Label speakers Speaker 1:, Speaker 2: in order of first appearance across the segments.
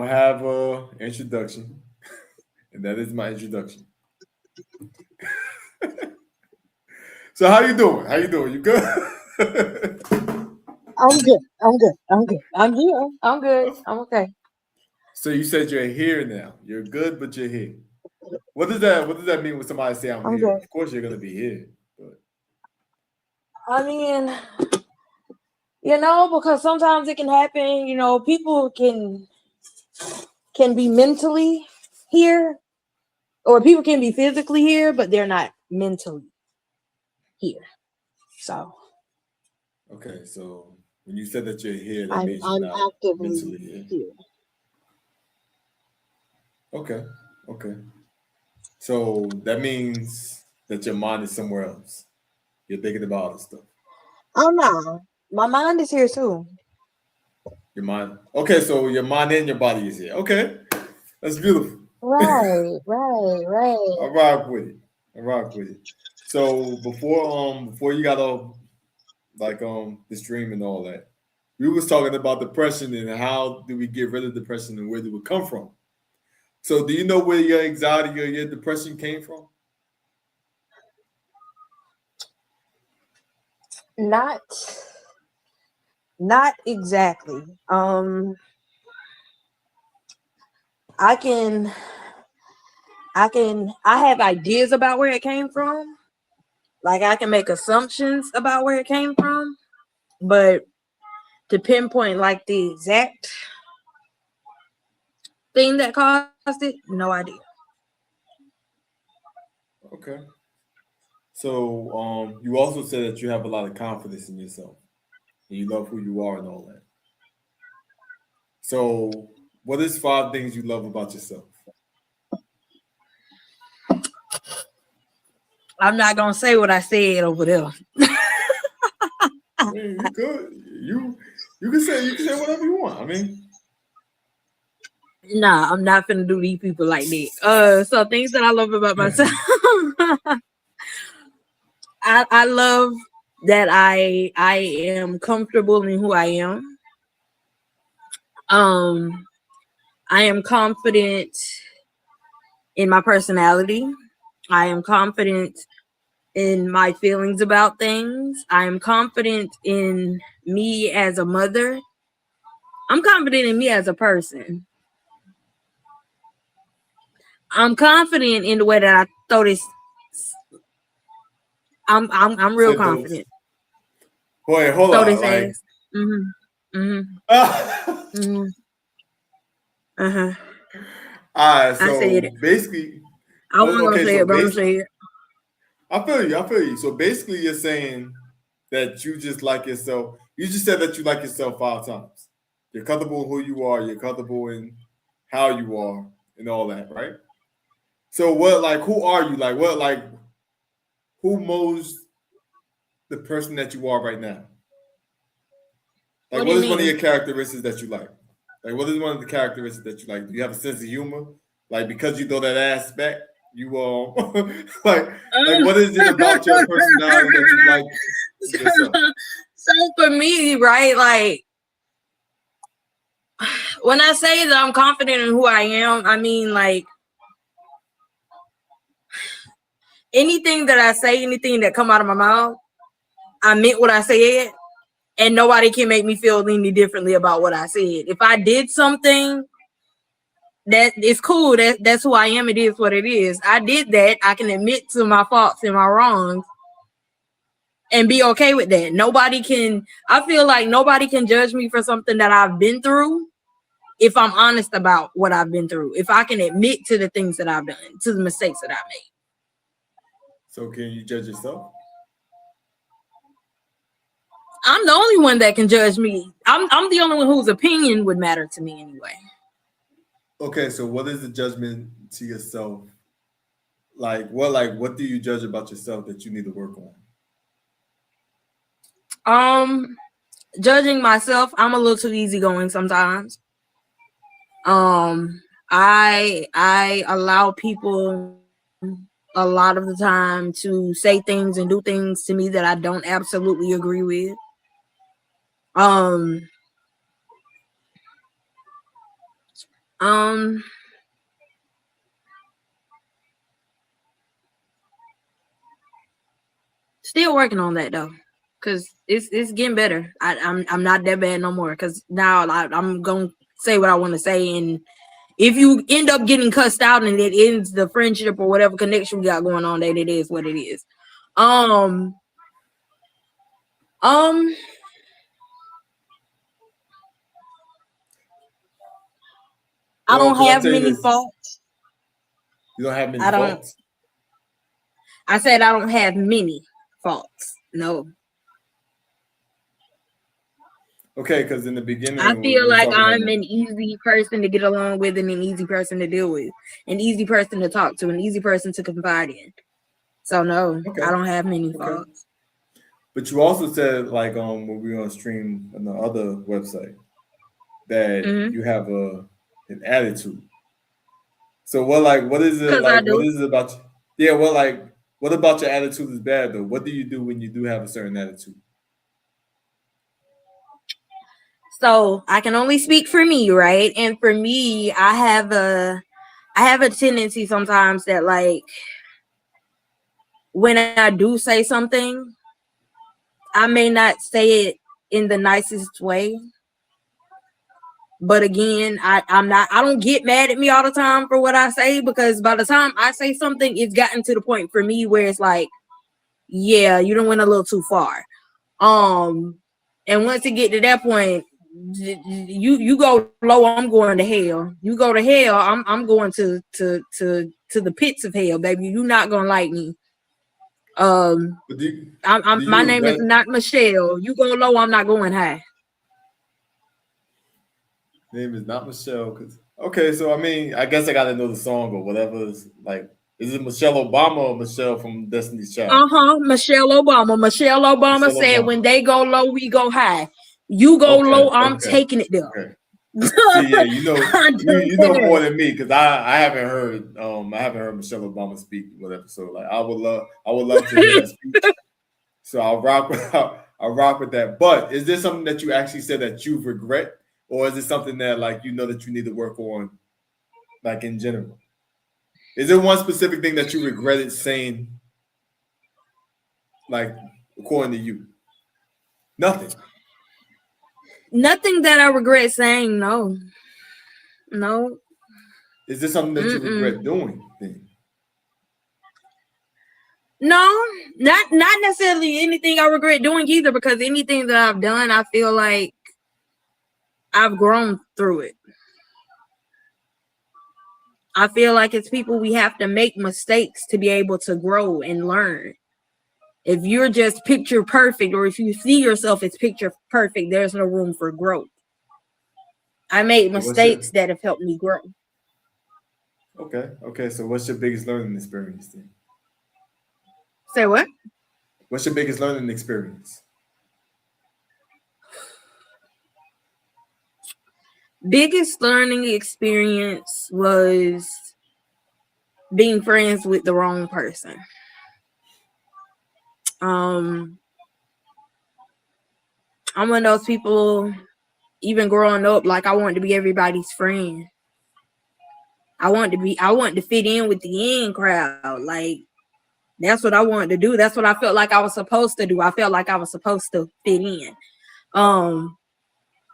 Speaker 1: have a introduction, and that is my introduction. So how you doing? How you doing? You good?
Speaker 2: I'm good. I'm good. I'm good. I'm here. I'm good. I'm okay.
Speaker 1: So you said you're here now. You're good, but you're here. What does that mean when somebody say I'm
Speaker 2: I'm
Speaker 1: here?
Speaker 2: good.
Speaker 1: Of course you're gonna be here. But
Speaker 2: I mean, because sometimes it can happen. People can be mentally here, or people can be physically here, but they're not mentally here. So
Speaker 1: okay, so when you said that you're here, that
Speaker 2: I'm
Speaker 1: means you're
Speaker 2: I'm
Speaker 1: not
Speaker 2: actively
Speaker 1: mentally here.
Speaker 2: here.
Speaker 1: Okay, okay. So that means that your mind is somewhere else. You're thinking about other stuff.
Speaker 2: Oh no, my mind is here too.
Speaker 1: Your mind. Okay, so your mind and your body is here. Okay, that's beautiful.
Speaker 2: Right, right,
Speaker 1: I
Speaker 2: right.
Speaker 1: rock with it. I rock with it. So before you got off like this dream and all that, we was talking about depression and how do we get rid of depression and where do it come from. So do you know where your anxiety or your depression came from?
Speaker 2: Not not exactly. I can I have ideas about where it came from. Like I can make assumptions about where it came from, but to pinpoint like the exact thing that caused it, no idea.
Speaker 1: Okay. So you also said that you have a lot of confidence in yourself and you love who you are and all that. So what is five things you love about yourself?
Speaker 2: I'm not gonna say what I said over there.
Speaker 1: I mean, you could you can say whatever you want. I mean,
Speaker 2: Nah, I'm not finna do these people like that. So things that I love about myself. I love that I am comfortable in who I am. Um, I am confident in my personality. I am confident in my feelings about things. I am confident in me as a mother. I'm confident in me as a person. I'm confident in the way that I throw this. I'm real
Speaker 1: said those.
Speaker 2: confident.
Speaker 1: Boy, hold
Speaker 2: Throw
Speaker 1: on.
Speaker 2: this
Speaker 1: Like,
Speaker 2: ass. Mhm.
Speaker 1: all
Speaker 2: Mhm. Uh huh.
Speaker 1: right.
Speaker 2: I said
Speaker 1: So
Speaker 2: it.
Speaker 1: basically,
Speaker 2: I wasn't gonna
Speaker 1: okay.
Speaker 2: say
Speaker 1: So
Speaker 2: it, but I'm gonna
Speaker 1: basically,
Speaker 2: say it.
Speaker 1: I feel you. I feel you. So basically, you're saying that you just like yourself. You just said that you like yourself five times. You're comfortable in who you are. You're comfortable in how you are and all that, right? So what? Like, who are you? Like, what? Like, who mows the person that you are right now? Like,
Speaker 2: What do
Speaker 1: what
Speaker 2: you
Speaker 1: is one of
Speaker 2: mean?
Speaker 1: your characteristics that you like? Like, what is one of the characteristics that you like? Do you have a sense of humor? Like, because you throw that ass back, you like, like, what is it about your personality that you like in yourself?
Speaker 2: So for me, right, like when I say that I'm confident in who I am, I mean like anything that I say, anything that come out of my mouth, I meant what I said, and nobody can make me feel any differently about what I said. If I did something that is cool, that's who I am. It is what it is. I did that. I can admit to my faults and my wrongs and be okay with that. Nobody can. I feel like nobody can judge me for something that I've been through if I'm honest about what I've been through. If I can admit to the things that I've done, to the mistakes that I made.
Speaker 1: So, can you judge yourself?
Speaker 2: I'm the only one that can judge me. I'm the only one whose opinion would matter to me anyway.
Speaker 1: Okay, so what is the judgment to yourself? What do you judge about yourself that you need to work on?
Speaker 2: Um, Judging myself, I'm a little too easygoing sometimes. I allow people a lot of the time to say things and do things to me that I don't absolutely agree with. Um, Um, Still working on that though, cause it's getting better. I'm not that bad no more. Cause now I'm gonna say what I want to say, and if you end up getting cussed out and it ends the friendship or whatever connection we got going on, that it is what it is. Um, um, I
Speaker 1: Well,
Speaker 2: don't
Speaker 1: because I'm
Speaker 2: have
Speaker 1: telling you
Speaker 2: many
Speaker 1: this,
Speaker 2: faults.
Speaker 1: you don't have many
Speaker 2: I don't.
Speaker 1: faults.
Speaker 2: I said I don't have many faults. No,
Speaker 1: Okay, because in the
Speaker 2: I
Speaker 1: beginning when
Speaker 2: feel
Speaker 1: we were
Speaker 2: like
Speaker 1: talking
Speaker 2: I'm
Speaker 1: about
Speaker 2: an easy person to get along with and an easy person to deal with, an easy person to talk to, an easy person to confide in. So no, I
Speaker 1: okay,
Speaker 2: don't have many
Speaker 1: okay.
Speaker 2: faults.
Speaker 1: But you also said like when we were on stream on the other website that
Speaker 2: Mm-hmm.
Speaker 1: you have an attitude. So what is it
Speaker 2: Cause I
Speaker 1: like? What
Speaker 2: do.
Speaker 1: is it about? Yeah, well, like what about your attitude is bad though? What do you do when you do have a certain attitude?
Speaker 2: So I can only speak for me, right? And for me, I have a tendency sometimes that like when I do say something, I may not say it in the nicest way. But again, I don't get mad at me all the time for what I say, because by the time I say something, it's gotten to the point for me where it's like, yeah, you done went a little too far. And once it get to that point, you go low, I'm going to hell. You go to hell, I'm going to the pits of hell, baby. You not gonna like me.
Speaker 1: But
Speaker 2: I'm
Speaker 1: do
Speaker 2: my
Speaker 1: you
Speaker 2: name is
Speaker 1: regret?
Speaker 2: not Michelle. You go low, I'm not going high.
Speaker 1: Name is not Michelle. Cause okay, so I mean, I guess I got to know the song or whatever. Is like, is it Michelle Obama or Michelle from Destiny's Child?
Speaker 2: Michelle Obama. Michelle Obama
Speaker 1: Michelle
Speaker 2: said,
Speaker 1: Obama.
Speaker 2: when they go low, we go high. You go
Speaker 1: Okay,
Speaker 2: low, I'm
Speaker 1: okay,
Speaker 2: taking it there.
Speaker 1: okay. See, yeah, you know,
Speaker 2: I
Speaker 1: you
Speaker 2: don't
Speaker 1: know more
Speaker 2: care.
Speaker 1: than me because I haven't heard Michelle Obama speak whatever. So like, I would love to hear that speech. So I'll rock with I'll rock with that. But is this something that you actually said that you regret, or is it something that like you know that you need to work on, like in general? Is there one specific thing that you regretted saying, like according to you? Nothing.
Speaker 2: Nothing that I regret saying. No, no.
Speaker 1: Is this something that you
Speaker 2: Mm-mm.
Speaker 1: regret doing? Then?
Speaker 2: No, not necessarily anything I regret doing either, because anything that I've done, I feel like I've grown through it. I feel like it's people, we have to make mistakes to be able to grow and learn. If you're just picture perfect, or if you see yourself as picture perfect, there's no room for growth. I made
Speaker 1: So what's your
Speaker 2: mistakes that have helped me grow.
Speaker 1: okay? So what's your biggest learning experience then?
Speaker 2: Say what?
Speaker 1: What's your biggest learning experience?
Speaker 2: Biggest learning experience was being friends with the wrong person. Um, I'm one of those people, even growing up, like I wanted to be everybody's friend. I wanted to fit in with the in crowd. Like that's what I wanted to do. That's what I felt like I was supposed to do. I felt like I was supposed to fit in. Um,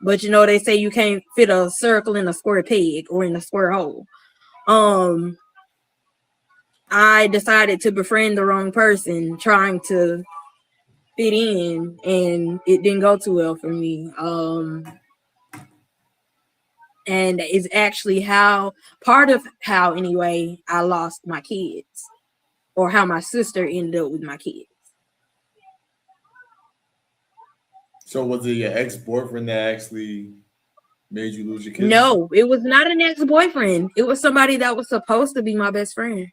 Speaker 2: but you know, they say you can't fit a circle in a square peg or in a square hole. Um, I decided to befriend the wrong person, trying to fit in, and it didn't go too well for me. And it's actually how part of how anyway I lost my kids, or how my sister ended up with my kids.
Speaker 1: So was it your ex boyfriend that actually made you lose your kids?
Speaker 2: No, it was not an ex-boyfriend. It was somebody that was supposed to be my best friend.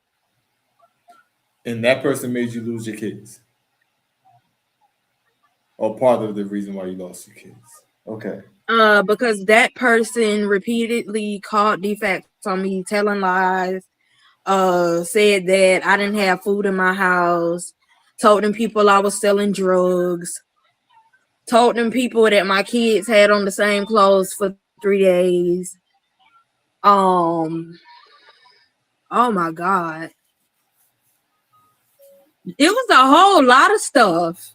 Speaker 1: And that person made you lose your kids, or part of the reason why you lost your kids. Okay.
Speaker 2: Because that person repeatedly called defects on me, telling lies, said that I didn't have food in my house, told them people I was selling drugs, told them people that my kids had on the same clothes for 3 days. Oh my God. It was a whole lot of stuff.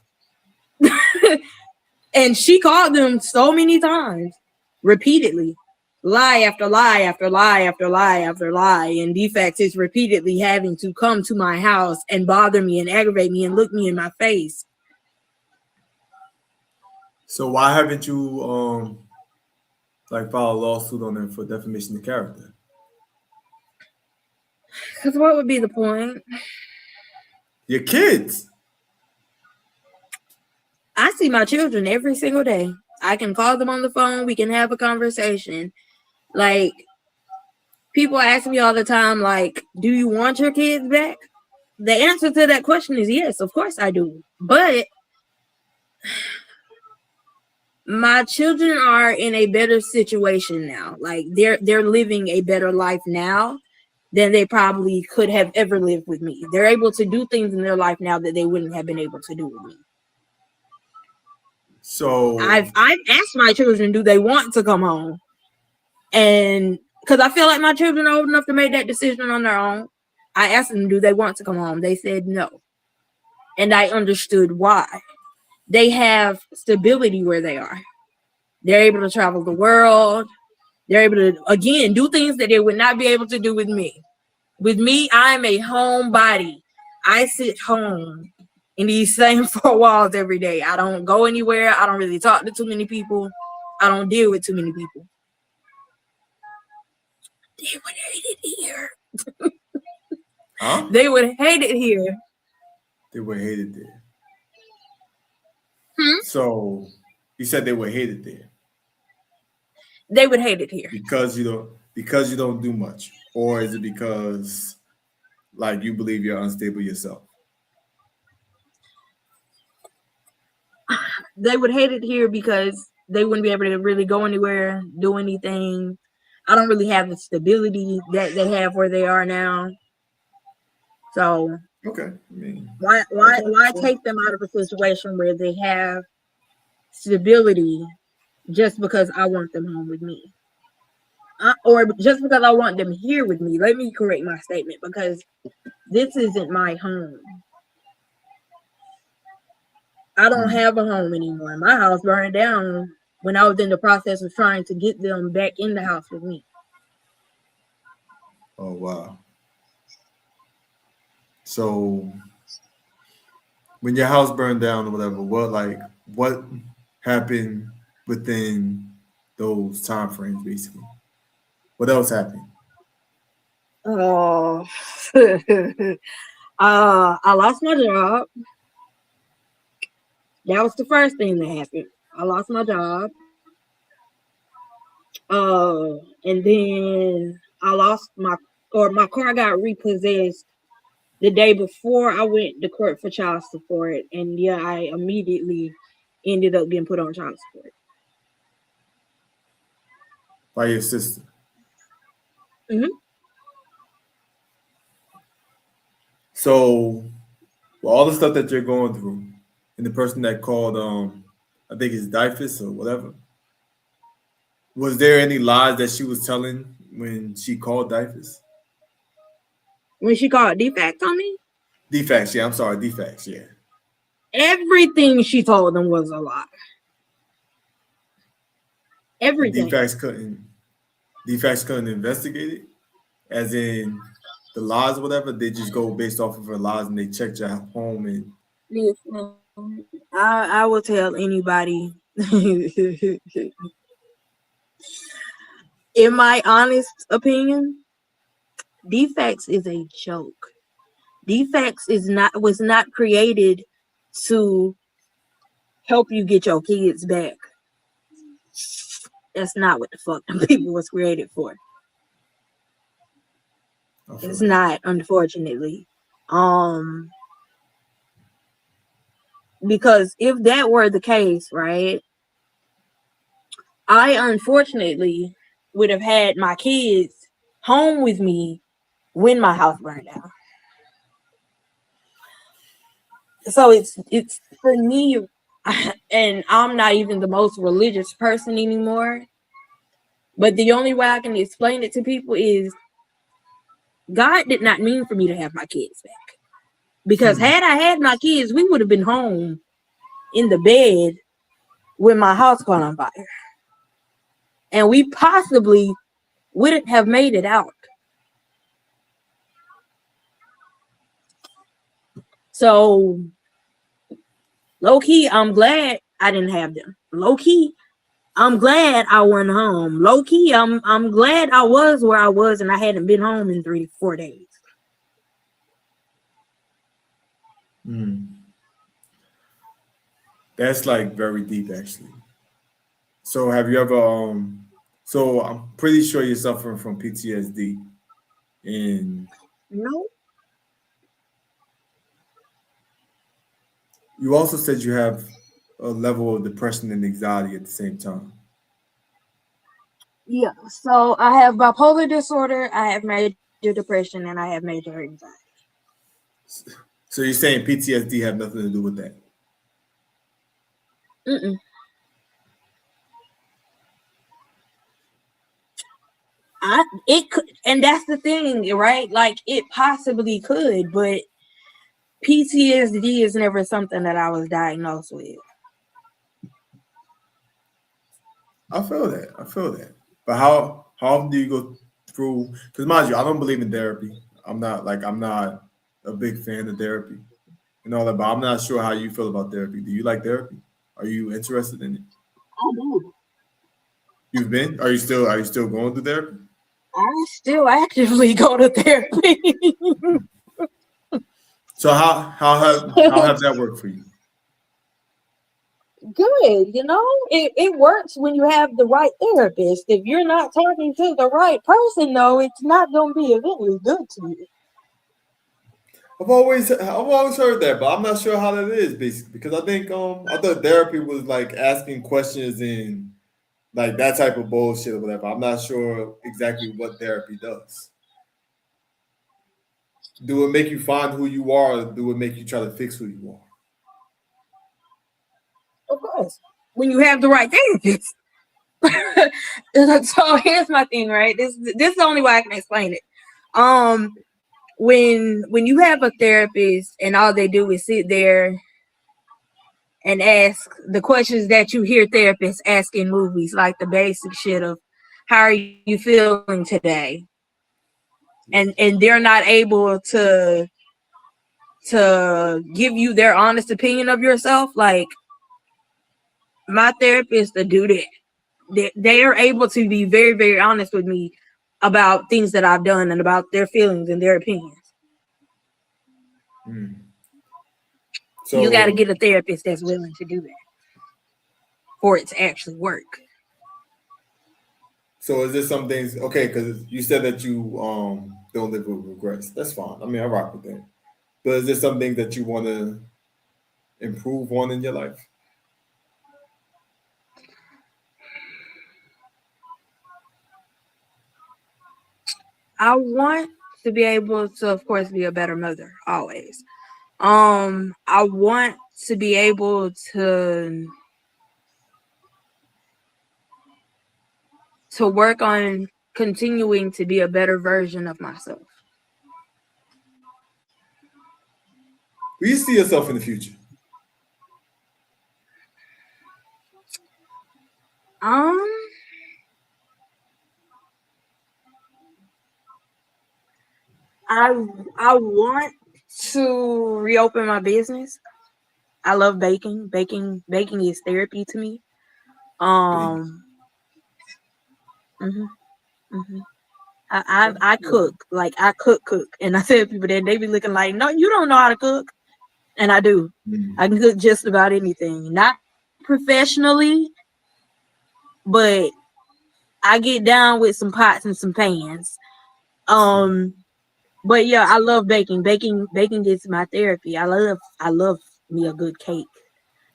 Speaker 2: And she called them so many times, repeatedly. Lie after lie after lie after lie after lie. And Defects is repeatedly having to come to my house and bother me and aggravate me and look me in my face.
Speaker 1: So why haven't you like filed a lawsuit on them for defamation of character?
Speaker 2: Because what would be the point?
Speaker 1: Your kids.
Speaker 2: I see my children every single day. I can call them on the phone. We can have a conversation. Like, people ask me all the time, like, do you want your kids back? The answer to that question is yes, of course I do. But my children are in a better situation now. Like, they're living a better life now than they probably could have ever lived with me. They're able to do things in their life now that they wouldn't have been able to do with me.
Speaker 1: So
Speaker 2: I've asked my children, do they want to come home? And because I feel like my children are old enough to make that decision on their own, I asked them, do they want to come home? They said no. And I understood why. They have stability where they are. They're able to travel the world. They're able to, again, do things that they would not be able to do with me. With me, I'm a homebody. I sit home in these same four walls every day. I don't go anywhere. I don't really talk to too many people. I don't deal with too many people. They would hate it here.
Speaker 1: huh?
Speaker 2: They would hate it here.
Speaker 1: They were hated there.
Speaker 2: Hmm?
Speaker 1: So you said they were hated there
Speaker 2: They would hate it here.
Speaker 1: because you don't do much, or is it because like you believe you're unstable yourself?
Speaker 2: They would hate it here because they wouldn't be able to really go anywhere, do anything. I don't really have the stability that they have where they are now. So
Speaker 1: Okay, I mean,
Speaker 2: why take them out of a situation where they have stability just because I want them home with me? Or just because I want them here with me. Let me correct my statement, because this isn't my home. I don't have a home anymore. My house burned down when I was in the process of trying to get them back in the house with me.
Speaker 1: Oh wow. So when your house burned down or whatever, what happened within those time frames basically? What else happened?
Speaker 2: Oh, I lost my job. That was the first thing that happened. I lost my job. And then my car got repossessed the day before I went to court for child support, and yeah, I immediately ended up getting put on child support.
Speaker 1: By your sister.
Speaker 2: Mm-hmm.
Speaker 1: So with all the stuff that you're going through, and the person that called, I think it's Dyfus or whatever, was there any lies that she was telling when she called Dyfus?
Speaker 2: When she called defects on me,
Speaker 1: Defacts, yeah, I'm sorry, defacts, yeah.
Speaker 2: everything she told them was a lie.
Speaker 1: And
Speaker 2: Everything.
Speaker 1: defacts couldn't investigate it, as in the lies or whatever. They just go based off of her lies and they checked your home and
Speaker 2: Listen, I will tell anybody. In my honest opinion, defects is a joke. Defects was not created to help you get your kids back. That's not what the fuck them people was created for. It's not, unfortunately. Because if that were the case, right, I unfortunately would have had my kids home with me when my house burned down. So it's for me, and I'm not even the most religious person anymore. But the only way I can explain it to people is God did not mean for me to have my kids back. Because had I had my kids, we would have been home in the bed when my house caught on fire. And we possibly wouldn't have made it out. So, low key, I'm glad I didn't have them. Low key, I'm glad I went home. Low key, I'm glad I was where I was and I hadn't been home in 3 to 4 days.
Speaker 1: That's like very deep, actually. So have you ever so I'm pretty sure you're suffering from PTSD, and
Speaker 2: No.
Speaker 1: you also said you have a level of depression and anxiety at the same time.
Speaker 2: Yeah. So I have bipolar disorder, I have major depression, and I have major anxiety.
Speaker 1: So you're saying PTSD have nothing to do with that?
Speaker 2: Mm-mm. It could, and that's the thing, right? Like it possibly could, but PTSD is never something that I was diagnosed with.
Speaker 1: I feel that. I feel that. But how often do you go through? Because mind you, I don't believe in therapy. I'm not a big fan of therapy and all that. But I'm not sure how you feel about therapy. Do you like therapy? Are you interested in it?
Speaker 2: I do.
Speaker 1: You've been? Are you still going through therapy?
Speaker 2: I still actively go to therapy.
Speaker 1: So how have that worked for you?
Speaker 2: Good, it works when you have the right therapist. If you're not talking to the right person, though, it's not going to be eventually good to you.
Speaker 1: I've always heard that, but I'm not sure how that is basically because I thought therapy was like asking questions and like that type of bullshit or whatever. I'm not sure exactly what therapy does. Do it make you find who you are, or do it make you try to fix who you are?
Speaker 2: Of course, when you have the right therapist. So here's my thing, right? This is the only way I can explain it. Um, when you have a therapist and all they do is sit there and ask the questions that you hear therapists ask in movies, like the basic shit of how are you feeling today, and they're not able to give you their honest opinion of yourself. Like my therapist to do that. They are able to be very, very honest with me about things that I've done and about their feelings and their opinions.
Speaker 1: Mm.
Speaker 2: You got to
Speaker 1: So
Speaker 2: get a therapist that's willing to do that for it to actually work.
Speaker 1: so is this some things okay? Because you said that you don't live with regrets. That's fine. I mean, I rock with that. But is there some things that you want to improve on in your life?
Speaker 2: I want to be able to, of course, be a better mother always. I want to be able to work on continuing to be a better version of myself.
Speaker 1: Do you see yourself in the future?
Speaker 2: Um, I want to reopen my business. I love baking. Baking is therapy to me.
Speaker 1: Big.
Speaker 2: Um, mhm, mhm. I cook, like I cook, and I tell people that they be looking like, no, you don't know how to cook, and I do.
Speaker 1: Mm.
Speaker 2: I can cook just about anything, not professionally, but I get down with some pots and some pans. Um, but yeah, I love baking. Baking is my therapy. I love me a good cake,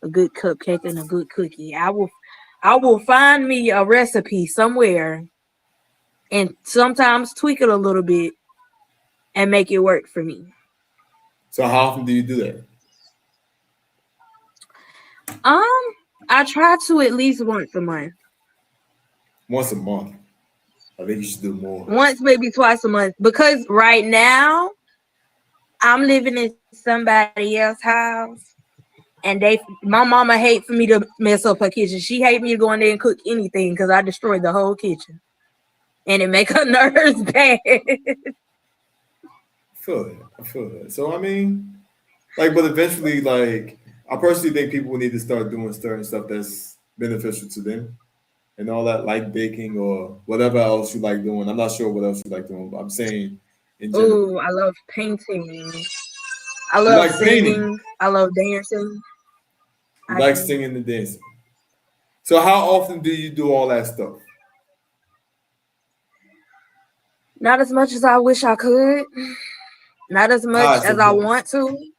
Speaker 2: a good cupcake, and a good cookie. I will find me a recipe somewhere and sometimes tweak it a little bit and make it work for me.
Speaker 1: So how often do you do that?
Speaker 2: Um, I try to at least once a month.
Speaker 1: Once a month. I think you should do more.
Speaker 2: Once, maybe twice a month. Because right now I'm living in somebody else's house, and my mama hate for me to mess up her kitchen. She hate me to go in there and cook anything because I destroyed the whole kitchen, and it make her nerves bad.
Speaker 1: I feel that. So I mean, like, but eventually, like, I personally think people need to start doing certain stuff that's beneficial to them and all that, like baking or whatever else you like doing. I'm not sure what else you like doing, but I'm saying in general.
Speaker 2: Oh, I love painting. I
Speaker 1: You
Speaker 2: love
Speaker 1: like painting.
Speaker 2: singing. I love dancing.
Speaker 1: You
Speaker 2: I
Speaker 1: like
Speaker 2: do.
Speaker 1: singing and dancing. So how often do you do all that stuff?
Speaker 2: Not as much as I wish I could. Not as
Speaker 1: All
Speaker 2: much
Speaker 1: right,
Speaker 2: as
Speaker 1: so
Speaker 2: I want to.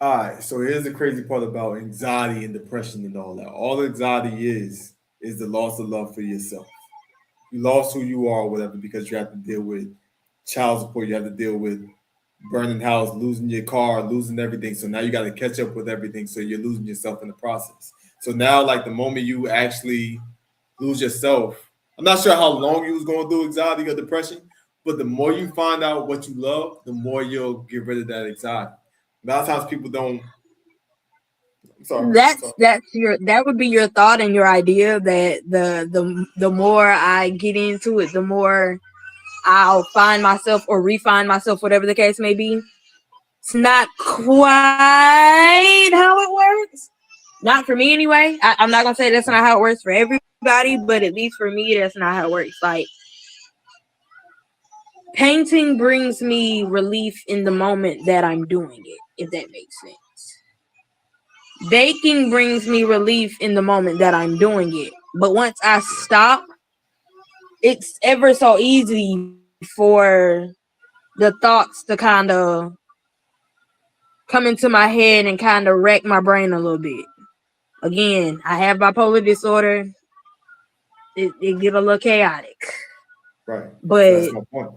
Speaker 1: all right, so here's the crazy part about anxiety and depression and all that. All anxiety is the loss of love for yourself. You lost who you are or whatever because you have to deal with child support, you have to deal with burning house, losing your car, losing everything. So now you got to catch up with everything. So you're losing yourself in the process. So now, like the moment you actually lose yourself, I'm not sure how long you was going through anxiety or depression, but the more you find out what you love, the more you'll get rid of that anxiety. A lot of times people don't. I'm sorry. I'm sorry.
Speaker 2: That would be your thought and your idea that the more I get into it, the more I'll find myself or refine myself, whatever the case may be. It's not quite how it works. Not for me anyway. I'm not gonna say that's not how it works for everybody, but at least for me, that's not how it works. Like, painting brings me relief in the moment that I'm doing it, if that makes sense. Baking brings me relief in the moment that I'm doing it. But once I stop, it's ever so easy for the thoughts to kind of come into my head and kind of wreck my brain a little bit. Again, I have bipolar disorder. It get a little chaotic.
Speaker 1: Right. So that's
Speaker 2: But
Speaker 1: my point.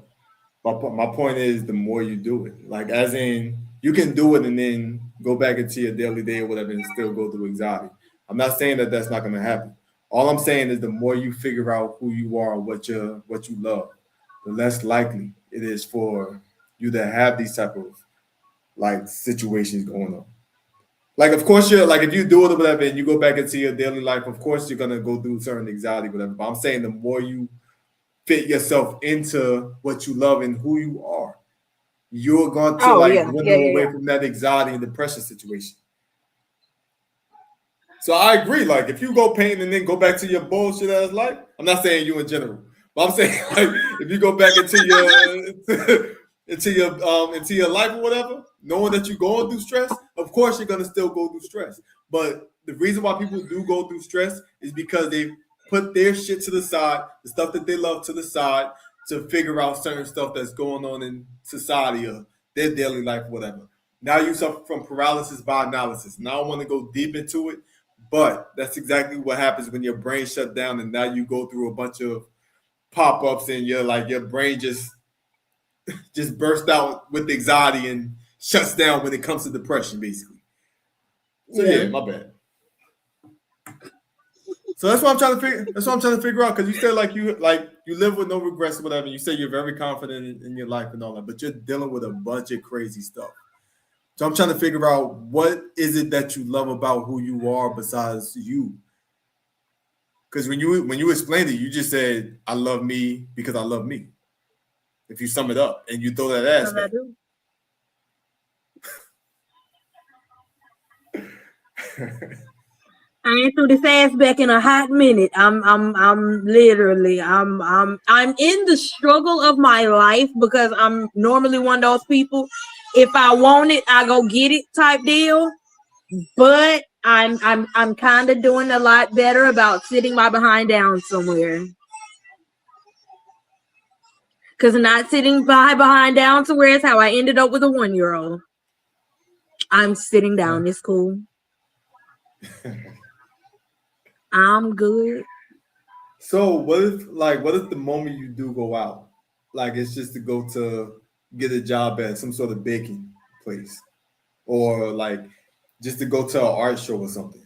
Speaker 1: My point is the more you do it, like as in you can do it and then go back into your daily day or whatever and still go through anxiety. I'm not saying that that's not going to happen. All I'm saying is the more you figure out who you are, what you love, the less likely it is for you to have these type of like situations going on. Like of course you're like if you do it or whatever and you go back into your daily life, of course you're gonna go through certain anxiety, whatever. But I'm saying the more you fit yourself into what you love and who you are, you're going to
Speaker 2: oh
Speaker 1: like
Speaker 2: yeah, yeah,
Speaker 1: dwindle
Speaker 2: yeah,
Speaker 1: away
Speaker 2: yeah.
Speaker 1: from that anxiety and depression situation. So I agree. Like if you go painting and then go back to your bullshit ass life, I'm not saying you in general, but I'm saying like if you go back into your into your life or whatever, knowing that you're going through stress, of course you're gonna still go through stress. But the reason why people do go through stress is because they put their shit to the side, the stuff that they love to the side, to figure out certain stuff that's going on in society or their daily life, whatever. Now you suffer from paralysis by analysis. Now I want to go deep into it, but that's exactly what happens when your brain shut down and now you go through a bunch of pop-ups and you're like your brain just bursts out with anxiety and shuts down when it comes to depression, basically. So
Speaker 2: Yeah.
Speaker 1: yeah, my bad. So that's what I'm trying to figure. That's what I'm trying to figure out because you said like you live with no regrets or whatever. And you say you're very confident in your life and all that, but you're dealing with a bunch of crazy stuff. So I'm trying to figure out what is it that you love about who you are besides you. Because when you explained it, you just said I love me because I love me. If you sum it up and you throw that
Speaker 2: Because I
Speaker 1: aspect.
Speaker 2: do. I ain't through this ass back in a hot minute. I'm literally I'm in the struggle of my life because I'm normally one of those people. If I want it, I go get it type deal. But I'm kind of doing a lot better about sitting my behind down somewhere. Cause not sitting behind down somewhere is how I ended up with a 1-year-old. I'm sitting down. It's cool. I'm good.
Speaker 1: So what if the moment you do go out, like it's just to go to get a job at some sort of baking place, or like just to go to an art show or something?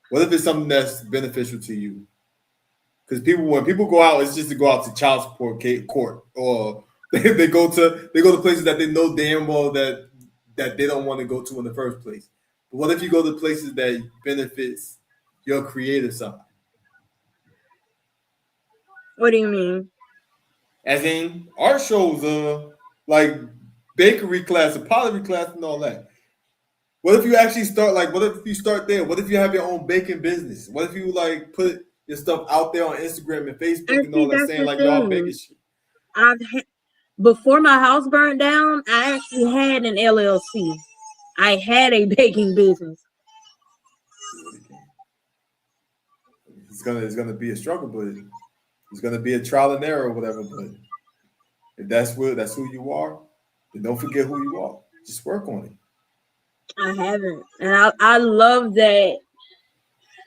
Speaker 1: What if it's something that's beneficial to you? Because when people go out, it's just to go out to child support court, or they go to places that they know damn well that they don't want to go to in the first place. But what if you go to places that benefits your creative side?
Speaker 2: What do you mean?
Speaker 1: As in art shows, like bakery class, and pottery class, and all that. What if you actually start what if you start there? What if you have your own baking business? What if you like put your stuff out there on Instagram and Facebook and all that, saying like y'all baking shit?
Speaker 2: Before my house burned down, I actually had an LLC. I had a baking business.
Speaker 1: It's gonna be a struggle, but it's gonna be a trial and error or whatever. But if that's who you are, then don't forget who you are. Just work on it.
Speaker 2: I haven't, and I love that,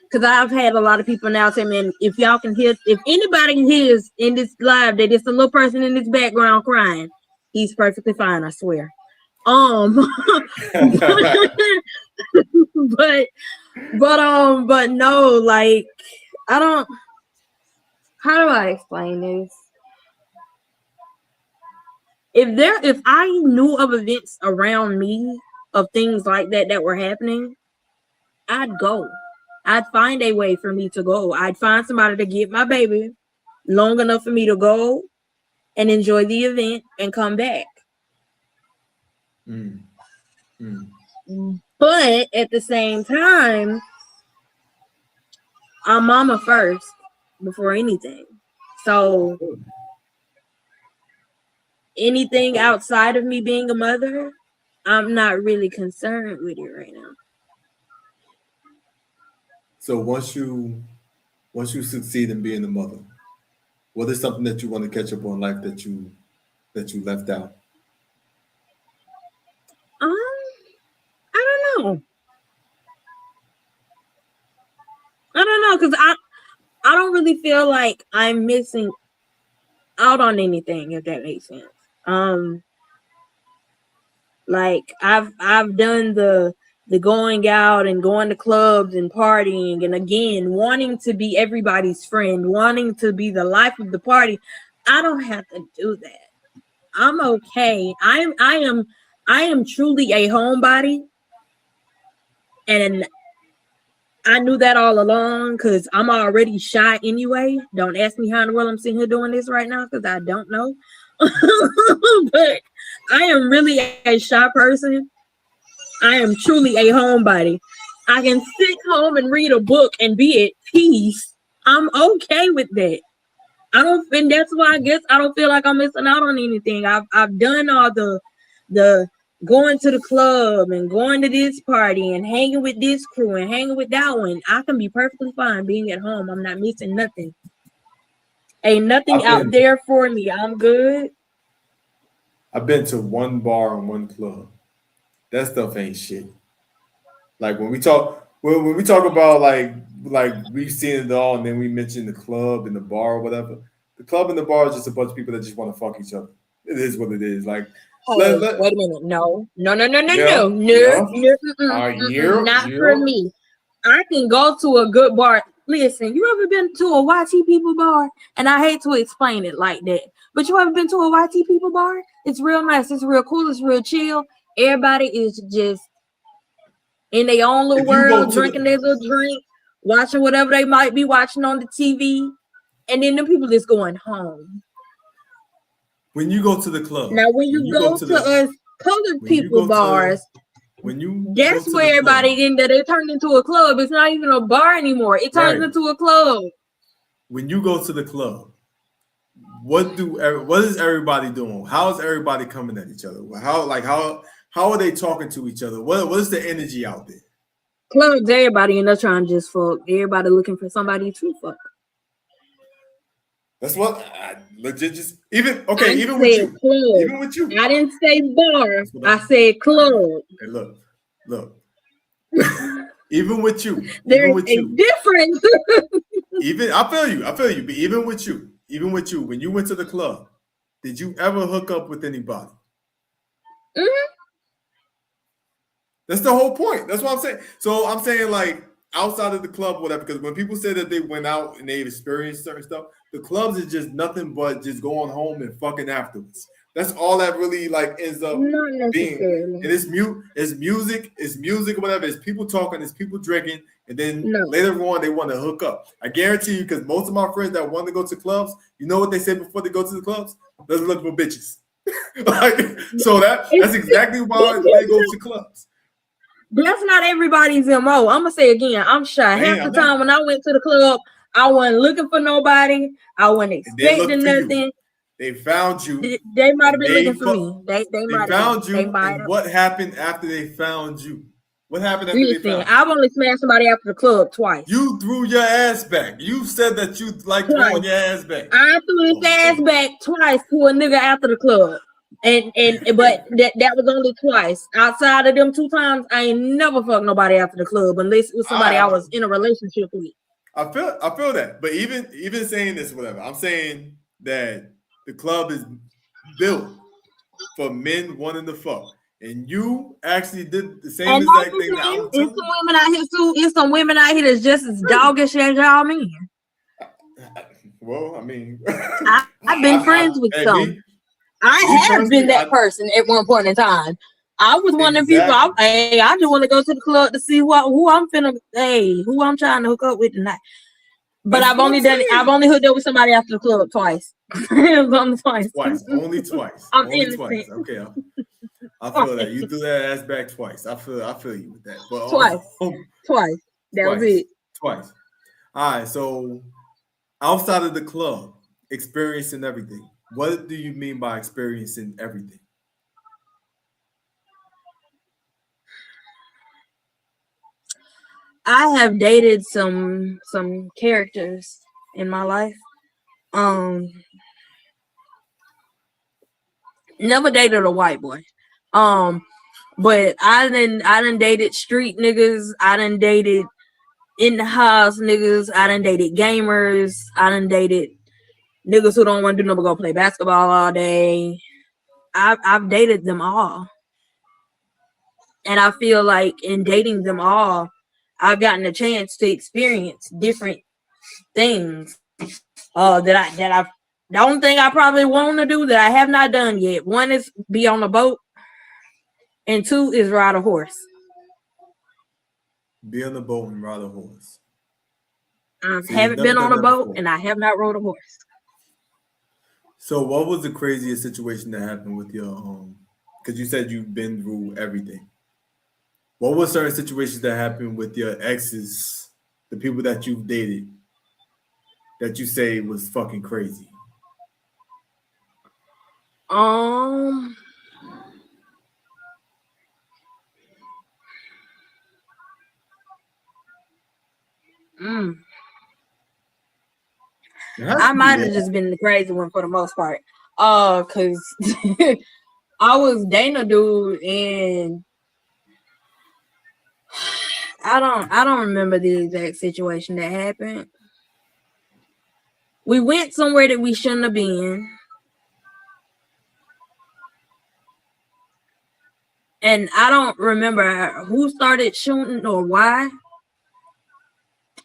Speaker 2: because I've had a lot of people now say, man, if y'all can hear, if anybody hears in this live that it's a little person in this background crying, he's perfectly fine, I swear. But no, like, I don't, how do I explain this? If I knew of events around me of things like that were happening, I'd go. I'd find a way for me to go. I'd find somebody to get my baby long enough for me to go and enjoy the event and come back. But at the same time, I'm mama first before anything. So anything outside of me being a mother, I'm not really concerned with it right now.
Speaker 1: So once you succeed in being a mother, what is something that you want to catch up on life that you left out?
Speaker 2: I don't know. Because I don't really feel like I'm missing out on anything, if that makes sense. Like I've done the going out and going to clubs and partying, and again wanting to be everybody's friend, wanting to be the life of the party. I don't have to do that. I'm okay. I am truly a homebody, and I knew that all along because I'm already shy anyway. Don't ask me how in the world I'm sitting here doing this right now, because I don't know. But I am really a shy person. I am truly a homebody. I can sit home and read a book and be at peace. I'm okay with that. And that's why I guess I don't feel like I'm missing out on anything. I've done all the going to the club and going to this party and hanging with this crew and hanging with that one. I can be perfectly fine being at home. I'm not missing nothing. Ain't nothing out there for me. I'm good.
Speaker 1: I've been to one bar and one club. That stuff ain't shit. Like when we talk about like we've seen it all, and then we mention the club and the bar or whatever. The club and the bar is just a bunch of people that just want to fuck each other. It is what it is. Like,
Speaker 2: wait a minute, no, not for me. I can go to a good bar. Listen, you ever been to a YT people bar? And I hate to explain it like that, but you ever been to a YT people bar? It's real nice. It's real cool. It's real chill. Everybody is just in their own little world, drinking their little drink, watching whatever they might be watching on the TV, and then the people just going home.
Speaker 1: When you go to the club,
Speaker 2: now when you go to us colored people bars, that's where everybody in there, they turn into a club. It's not even a bar anymore. It turns into a club.
Speaker 1: When you go to the club, what is everybody doing? How is everybody coming at each other? How are they talking to each other? What is the energy out there?
Speaker 2: Clubs, everybody in there trying to just fuck. Everybody looking for somebody to fuck.
Speaker 1: That's what legit just even with you.
Speaker 2: Club. Even with you. I didn't say bar. I said club.
Speaker 1: Hey, look. Even with you.
Speaker 2: There's a difference.
Speaker 1: I feel you. But even with you, when you went to the club, did you ever hook up with anybody? Mm-hmm. That's the whole point. That's what I'm saying. So I'm saying, like, outside of the club, or whatever. Because when people say that they went out and they've experienced certain stuff, the clubs is just nothing but just going home and fucking afterwards. That's all that really like ends up
Speaker 2: Not
Speaker 1: being.
Speaker 2: necessarily.
Speaker 1: And it's music, or whatever. It's people talking, it's people drinking, and then
Speaker 2: No.
Speaker 1: later on they want to hook up. I guarantee you, because most of my friends that want to go to clubs, you know what they say before they go to the clubs? Let's look for bitches. Like, so that's exactly why they go to clubs.
Speaker 2: That's not everybody's MO. I'm gonna say again, I'm shy. Half the time when I went to the club, I wasn't looking for nobody. I wasn't expecting nothing.
Speaker 1: They found you.
Speaker 2: They might have been looking for me. They
Speaker 1: found you.
Speaker 2: And
Speaker 1: what happened after they found you? What happened after they found you?
Speaker 2: I've only smashed somebody after the club twice.
Speaker 1: You threw your ass back. You said that you like throwing your ass back.
Speaker 2: I threw his ass back twice to a nigga after the club. But that was only twice. Outside of them 2 times, I ain't never fucked nobody after the club unless it was somebody I was in a relationship with.
Speaker 1: I feel that. But even saying this, whatever, I'm saying that the club is built for men wanting to fuck. And you actually did the same exact thing.
Speaker 2: It's some women out here too. It's some women out here that's just as doggish as y'all men.
Speaker 1: Well, I mean,
Speaker 2: I've been friends with some. I have been that person at one point in time. I was one of the people. I just want to go to the club to see who I'm trying to hook up with tonight. But I've only hooked up with somebody after the club twice. It was only twice.
Speaker 1: Only twice.
Speaker 2: I'm
Speaker 1: only
Speaker 2: innocent.
Speaker 1: Twice. Okay. I feel that. You threw that ass back twice. I feel you with that. But
Speaker 2: twice. That was it.
Speaker 1: Twice. All right. So outside of the club, experiencing everything. What do you mean by experiencing everything?
Speaker 2: I have dated some characters in my life. Never dated a white boy. But I done dated street niggas. I done dated in the house niggas. I done dated gamers. I done dated niggas who don't want to do nothing but go play basketball all day. I've dated them all. And I feel like in dating them all, I've gotten a chance to experience different things that the only thing I probably want to do that I have not done yet. 1 is be on a boat, and 2 is ride a horse.
Speaker 1: Be on the boat and ride a horse.
Speaker 2: I haven't been on a boat before. And I have not rode a horse.
Speaker 1: So what was the craziest situation that happened with your because you said you've been through everything. What were certain situations that happened with your exes, the people that you've dated, that you say was fucking crazy?
Speaker 2: I might have just been the crazy one for the most part. Cause I was dating a dude and I don't remember the exact situation that happened. We went somewhere that we shouldn't have been. And I don't remember who started shooting or why.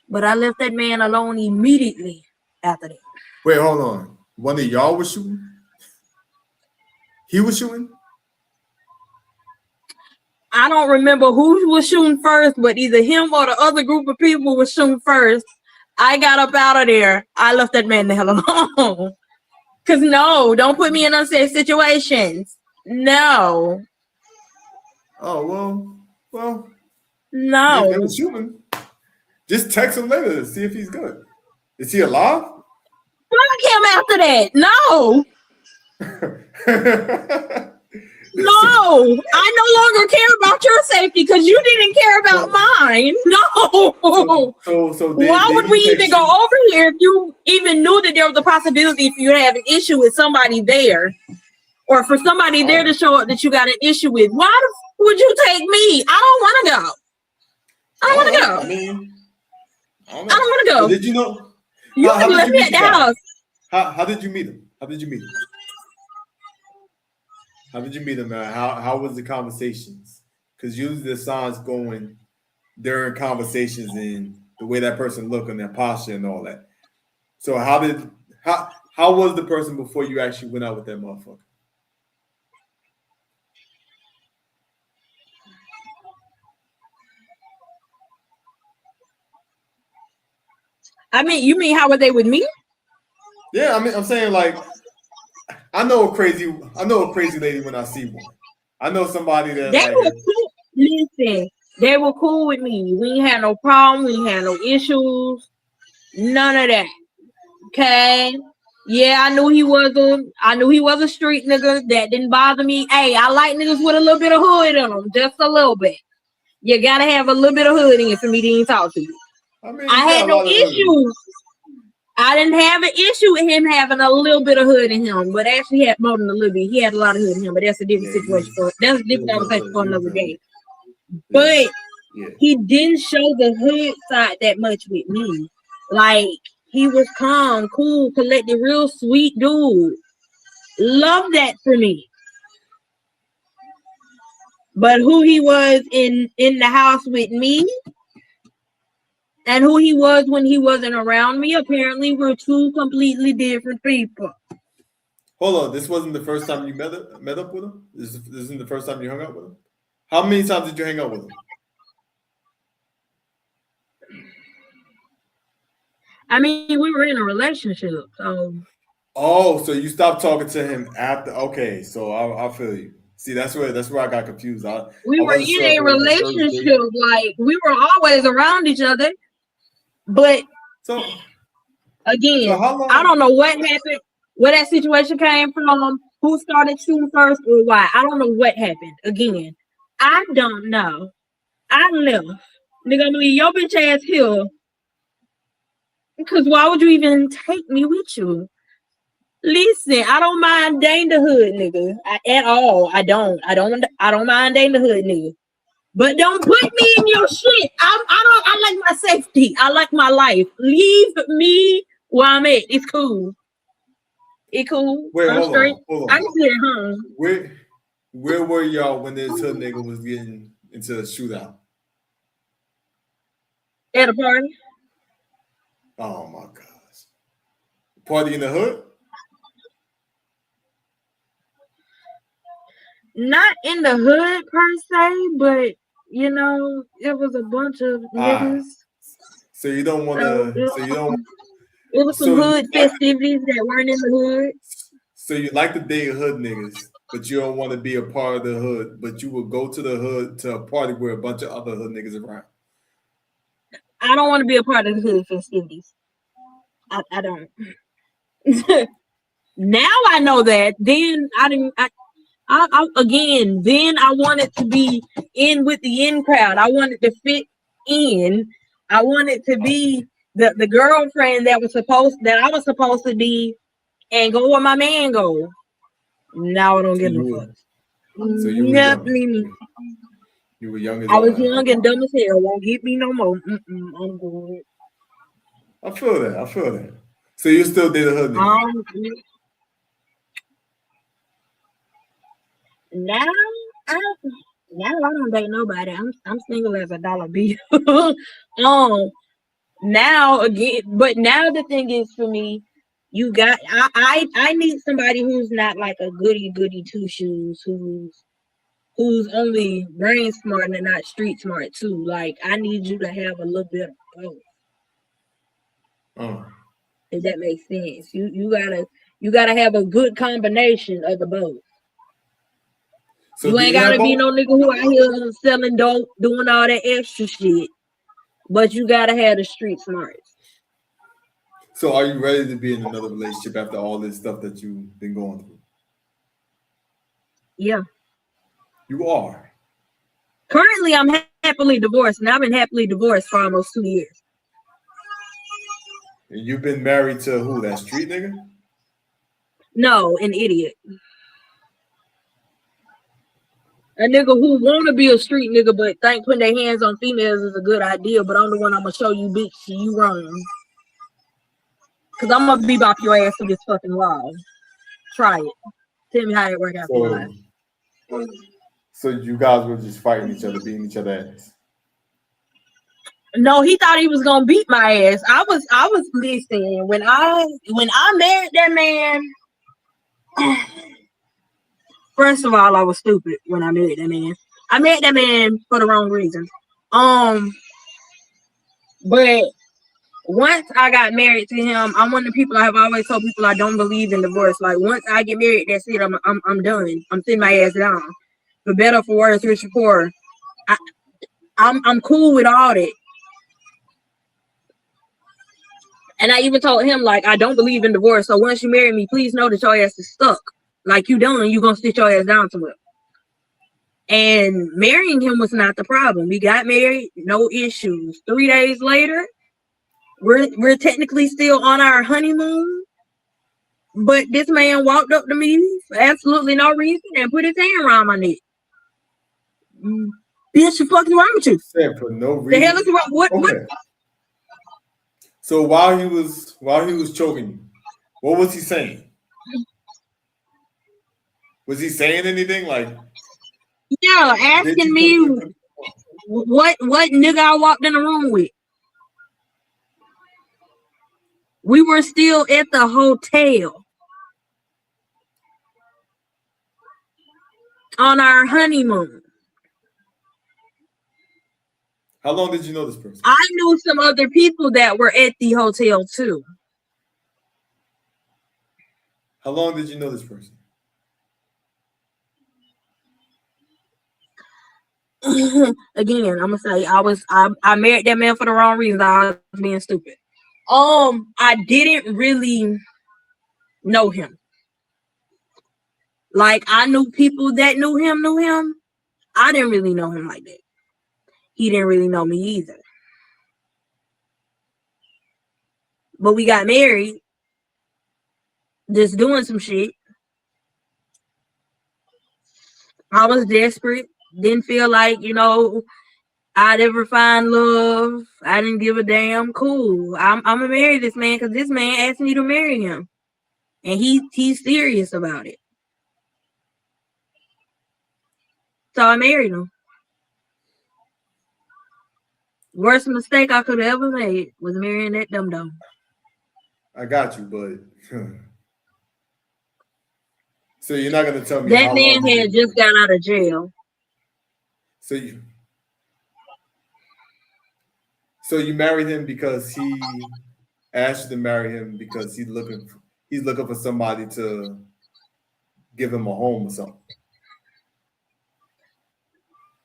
Speaker 2: But I left that man alone immediately after that.
Speaker 1: Wait, hold on. One of y'all was shooting? He was shooting?
Speaker 2: I don't remember who was shooting first, but either him or the other group of people was shooting first. I got up out of there. I left that man the hell alone. Because no, don't put me in unsafe situations. No.
Speaker 1: Oh, well.
Speaker 2: No.
Speaker 1: He was shooting. Just text him later to see if he's good. Is he alive?
Speaker 2: Fuck him after that. No. No, I no longer care about your safety because you didn't care about mine. No.
Speaker 1: So
Speaker 2: why would we even go over here if you even knew that there was a possibility for you to have an issue with somebody there, or for somebody there to show up that you got an issue with? Why would you take me? I don't want to go. I don't want to go.
Speaker 1: I mean, I don't
Speaker 2: want to go.
Speaker 1: Did you know?
Speaker 2: You left me at the house.
Speaker 1: How did you meet him? How did you meet him, man? How was the conversations? Because usually the signs going during conversations and the way that person looked and their posture and all that. So how was the person before you actually went out with that motherfucker?
Speaker 2: I mean, you mean how were they with me?
Speaker 1: Yeah, I mean, I'm saying like I know a crazy lady when I see one. I know somebody that
Speaker 2: They
Speaker 1: like
Speaker 2: were cool. Listen, they were cool with me. We ain't had no problem. We ain't had no issues. None of that. Okay. Yeah, I knew he was a street nigga. That didn't bother me. Hey, I like niggas with a little bit of hood in them, just a little bit. You gotta have a little bit of hood in it for me to even talk to you.
Speaker 1: I mean,
Speaker 2: I had no issues. I didn't have an issue with him having a little bit of hood in him, but actually he had more than a little bit. He had a lot of hood in him, but that's a different situation. That's a different conversation for another day. But he didn't show the hood side that much with me. Like, he was calm, cool, collected, real sweet dude. Love that for me. But who he was in the house with me and who he was when he wasn't around me, apparently were two completely different people.
Speaker 1: Hold on, this wasn't the first time you met up with him? This isn't the first time you hung out with him? How many times did you hang out with him?
Speaker 2: I mean, we were in a relationship, so.
Speaker 1: Oh, so you stopped talking to him after? Okay, so I feel you. See, that's where I got confused.
Speaker 2: We
Speaker 1: I
Speaker 2: were
Speaker 1: wasn't
Speaker 2: in
Speaker 1: sure if
Speaker 2: a
Speaker 1: it was the first
Speaker 2: relationship,
Speaker 1: date.
Speaker 2: like we were always around each other. But
Speaker 1: So
Speaker 2: again,
Speaker 1: how long?
Speaker 2: I don't know what happened, where that situation came from, who started shooting first, or why. I don't know what happened. Again, I don't know. I left. Nigga, I'm gonna leave your bitch ass here. Because why would you even take me with you? Listen, I don't mind dating the hood nigga at all. I don't mind dating the hood nigga. But don't put me in your shit. I like my safety. I like my life. Leave me where I'm at. It's cool. It's cool.
Speaker 1: Wait,
Speaker 2: I'm straight.
Speaker 1: hold
Speaker 2: I
Speaker 1: on.
Speaker 2: can sit at home.
Speaker 1: Where were y'all when this hood nigga was getting into a shootout?
Speaker 2: At a party.
Speaker 1: Oh my gosh. Party in the hood?
Speaker 2: Not in the hood per se, but you know, it was a bunch of niggas.
Speaker 1: So you don't want
Speaker 2: So
Speaker 1: to. So you don't.
Speaker 2: it was some
Speaker 1: So you
Speaker 2: hood festivities that weren't in the hood.
Speaker 1: So you like to date hood niggas, but you don't want to be a part of the hood. But you will go to the hood to a party where a bunch of other hood niggas around.
Speaker 2: I don't want to be a part of the hood festivities. I don't. Now I know that. Then I didn't. Again, then I wanted to be in with the in crowd. I wanted to fit in. I wanted to be the girlfriend that I was supposed to be and go where my man go. Now I don't get no fuck.
Speaker 1: So you were young. You were young as all.
Speaker 2: I was young and dumb as hell. Won't get me no more. I'm good.
Speaker 1: I feel that. So you still date a hood nigga?
Speaker 2: Now I don't date nobody. I'm single as a dollar bill. Now again, but now the thing is for me, I need somebody who's not like a goody two shoes, who's only brain smart and not street smart too. Like I need you to have a little bit of both. If that makes sense. You gotta have a good combination of the both. So you ain't gotta be no nigga who out here selling dope, doing all that extra shit. But you gotta have the street smarts.
Speaker 1: So are you ready to be in another relationship after all this stuff that you've been going through?
Speaker 2: Yeah.
Speaker 1: You are.
Speaker 2: Currently, I'm happily divorced, and I've been happily divorced for almost 2 years.
Speaker 1: And you've been married to who? That street nigga?
Speaker 2: No, an idiot. A nigga who wanna be a street nigga, but think putting their hands on females is a good idea. But I'm the one I'm gonna show you, bitch, you wrong. Cause I'm gonna bebop your ass to this fucking wall. Try it. Tell me how it worked out for life.
Speaker 1: So you guys were just fighting each other, beating each other ass.
Speaker 2: No, he thought he was gonna beat my ass. I was listening when I married that man. First of all, I was stupid when I married that man. I married that man for the wrong reasons. But once I got married to him, I'm one of the people I have always told people I don't believe in divorce. Like once I get married, that's it. I'm done. I'm sitting my ass down. For better, for worse, rich or poor. I'm cool with all that. And I even told him, like, I don't believe in divorce. So once you marry me, please know that your ass is stuck. Like you done, you gonna sit your ass down to it. And marrying him was not the problem. We got married, no issues. 3 days later, we're technically still on our honeymoon. But this man walked up to me for absolutely no reason and put his hand around my neck. Bitch, the fuck is wrong with you?
Speaker 1: Said for no reason.
Speaker 2: The hell is wrong? What?
Speaker 1: So while he was choking you, what was he saying? Was he saying anything like?
Speaker 2: Yeah, asking me what nigga I walked in the room with. We were still at the hotel on our honeymoon.
Speaker 1: How long did you know this person?
Speaker 2: I knew some other people that were at the hotel too.
Speaker 1: How long did you know this person?
Speaker 2: Again, I'm gonna say I married that man for the wrong reasons. I was being stupid. I didn't really know him. Like I knew people that knew him. I didn't really know him like that. He didn't really know me either. But we got married, just doing some shit. I was desperate. Didn't feel like, I'd ever find love. I didn't give a damn. Cool. I'm gonna marry this man because this man asked me to marry him. And he's serious about it. So I married him. Worst mistake I could have ever made was marrying that dum-dum.
Speaker 1: I got you, but so you're not gonna tell me
Speaker 2: that man had just got out of jail.
Speaker 1: So you married him because he asked you to marry him because he's looking for somebody to give him a home or something.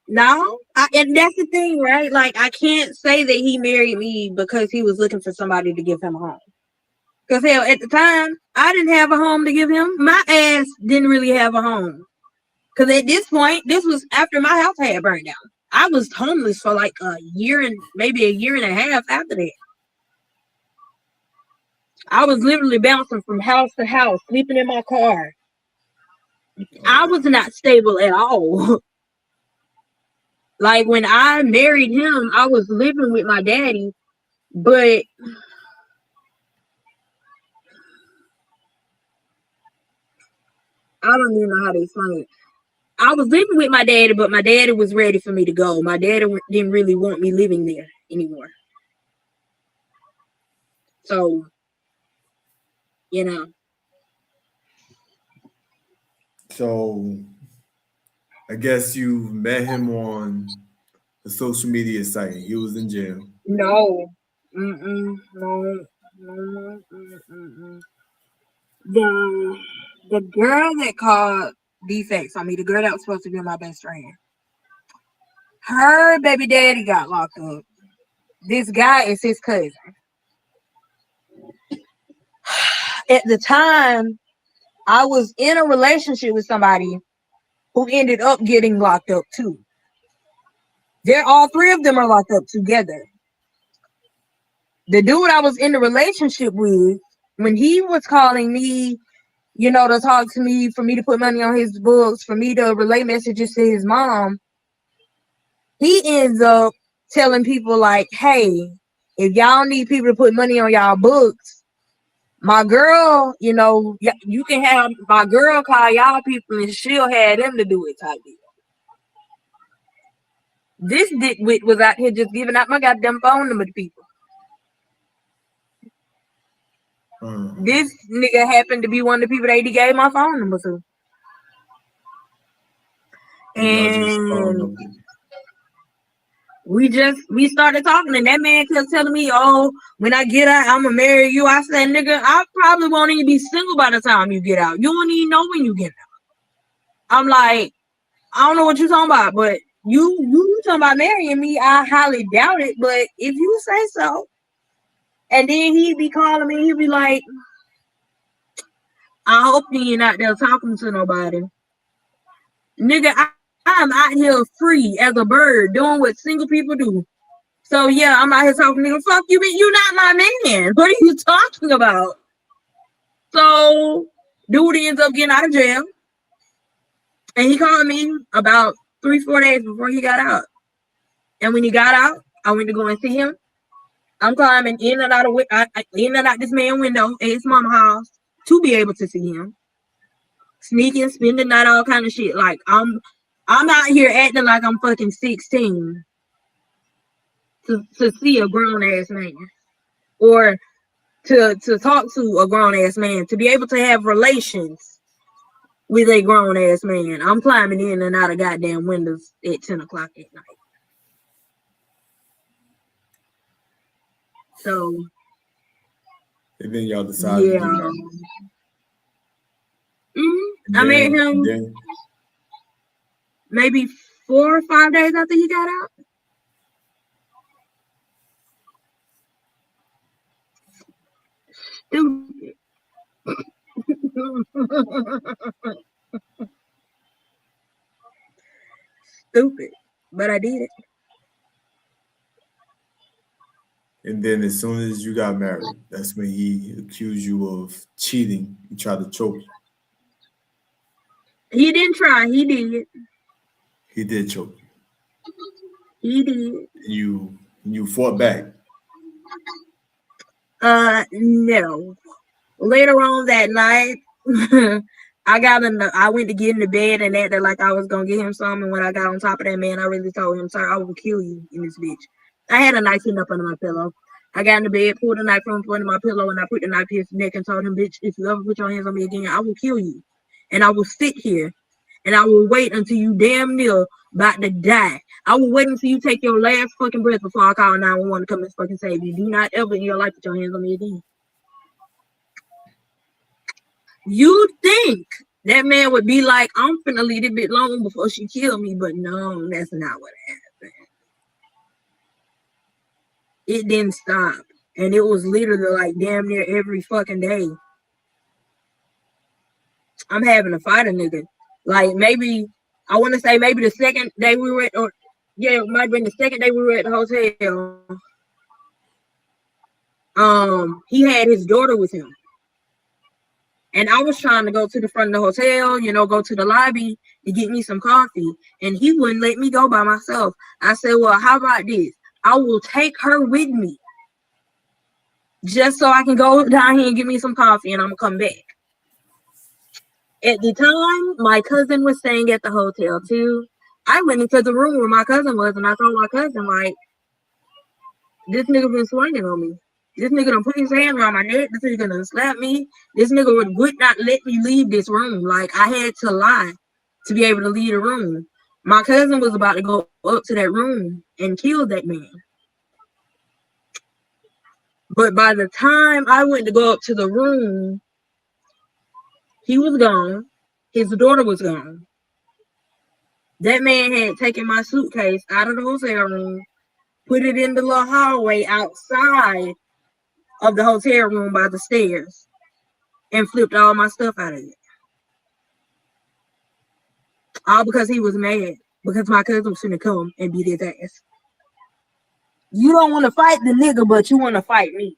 Speaker 2: No, and that's the thing, right? Like I can't say that he married me because he was looking for somebody to give him a home. Because hell, at the time, I didn't have a home to give him. My ass didn't really have a home. Because at this point, this was after my house had burned down. I was homeless for like a year and maybe a year and a half after that. I was literally bouncing from house to house, sleeping in my car. I was not stable at all. Like when I married him, I was living with my daddy, but I don't even know how to explain it. I was living with my daddy, but my daddy was ready for me to go. My daddy didn't really want me living there anymore. So,
Speaker 1: So, I guess you met him on the social media site. He was in jail.
Speaker 2: No. The girl that called defects on me, the girl that was supposed to be my best friend, her baby daddy got locked up. This guy is his cousin. At the time, I was in a relationship with somebody who ended up getting locked up too. All three of them are locked up together. The dude I was in the relationship with, when he was calling me, to talk to me, for me to put money on his books, for me to relay messages to his mom, he ends up telling people like, hey, if y'all need people to put money on y'all books, my girl, you can have my girl call y'all people and she'll have them to do it type deal. This dickwit was out here just giving out my goddamn phone number to people. This nigga happened to be one of the people that he gave my phone number to. And we started talking, and that man kept telling me, "Oh, when I get out, I'm gonna marry you." I said, "Nigga, I probably won't even be single by the time you get out. You won't even know when you get out." I'm like, I don't know what you're talking about, but you talking about marrying me? I highly doubt it, but if you say so. And then he'd be calling me. He'd be like, "I hope you ain't out there talking to nobody, nigga. I'm out here free as a bird, doing what single people do." So yeah, I'm out here talking, nigga. Fuck you, but you not my man. What are you talking about? So dude ends up getting out of jail, and he called me about 3-4 days before he got out. And when he got out, I went to go and see him. I'm climbing in and out this man's window at his mama's house to be able to see him. Sneaking, spending the night, all kind of shit. Like I'm out here acting like I'm fucking 16 to see a grown ass man, or to talk to a grown ass man, to be able to have relations with a grown ass man. I'm climbing in and out of goddamn windows at 10 o'clock at night. So,
Speaker 1: and then y'all decided to get married.
Speaker 2: I met him maybe 4 or 5 days after he got out. Stupid. Stupid, but I did it.
Speaker 1: And then as soon as you got married, that's when he accused you of cheating. He tried to choke you.
Speaker 2: He didn't try. He did.
Speaker 1: He did choke you.
Speaker 2: He did.
Speaker 1: You fought back.
Speaker 2: No. Later on that night, I went to get in the bed and acted like I was gonna get him some. And when I got on top of that man, I really told him, "Sir, I will kill you in this bitch." I had a knife hidden up under my pillow. I got in the bed, pulled the knife from under my pillow, and I put the knife in his neck and told him, "Bitch, if you ever put your hands on me again, I will kill you. And I will sit here and I will wait until you damn near about to die. I will wait until you take your last fucking breath before I call 911 to come and fucking save you. Do not ever in your life put your hands on me again." You think that man would be like, "I'm finna leave it a bit long before she kill me," but no, that's not what happened. It didn't stop. And it was literally like damn near every fucking day. I'm having to fight a nigga. Like maybe, I want to say maybe the second day we were at, or yeah, it might have been the second day we were at the hotel. He had his daughter with him. And I was trying to go to the front of the hotel, go to the lobby to get me some coffee. And he wouldn't let me go by myself. I said, "Well, how about this? I will take her with me just so I can go down here and get me some coffee and I'm going to come back." At the time, my cousin was staying at the hotel too. I went into the room where my cousin was and I told my cousin, like, "This nigga been swinging on me. This nigga done put his hand around my neck. This nigga done slapped me. This nigga would not let me leave this room." Like, I had to lie to be able to leave the room. My cousin was about to go up to that room and kill that man. But by the time I went to go up to the room, he was gone. His daughter was gone. That man had taken my suitcase out of the hotel room, put it in the little hallway outside of the hotel room by the stairs, and flipped all my stuff out of it. All because he was mad because my cousin was gonna come and beat his ass. You don't want to fight the nigga, but you want to fight me.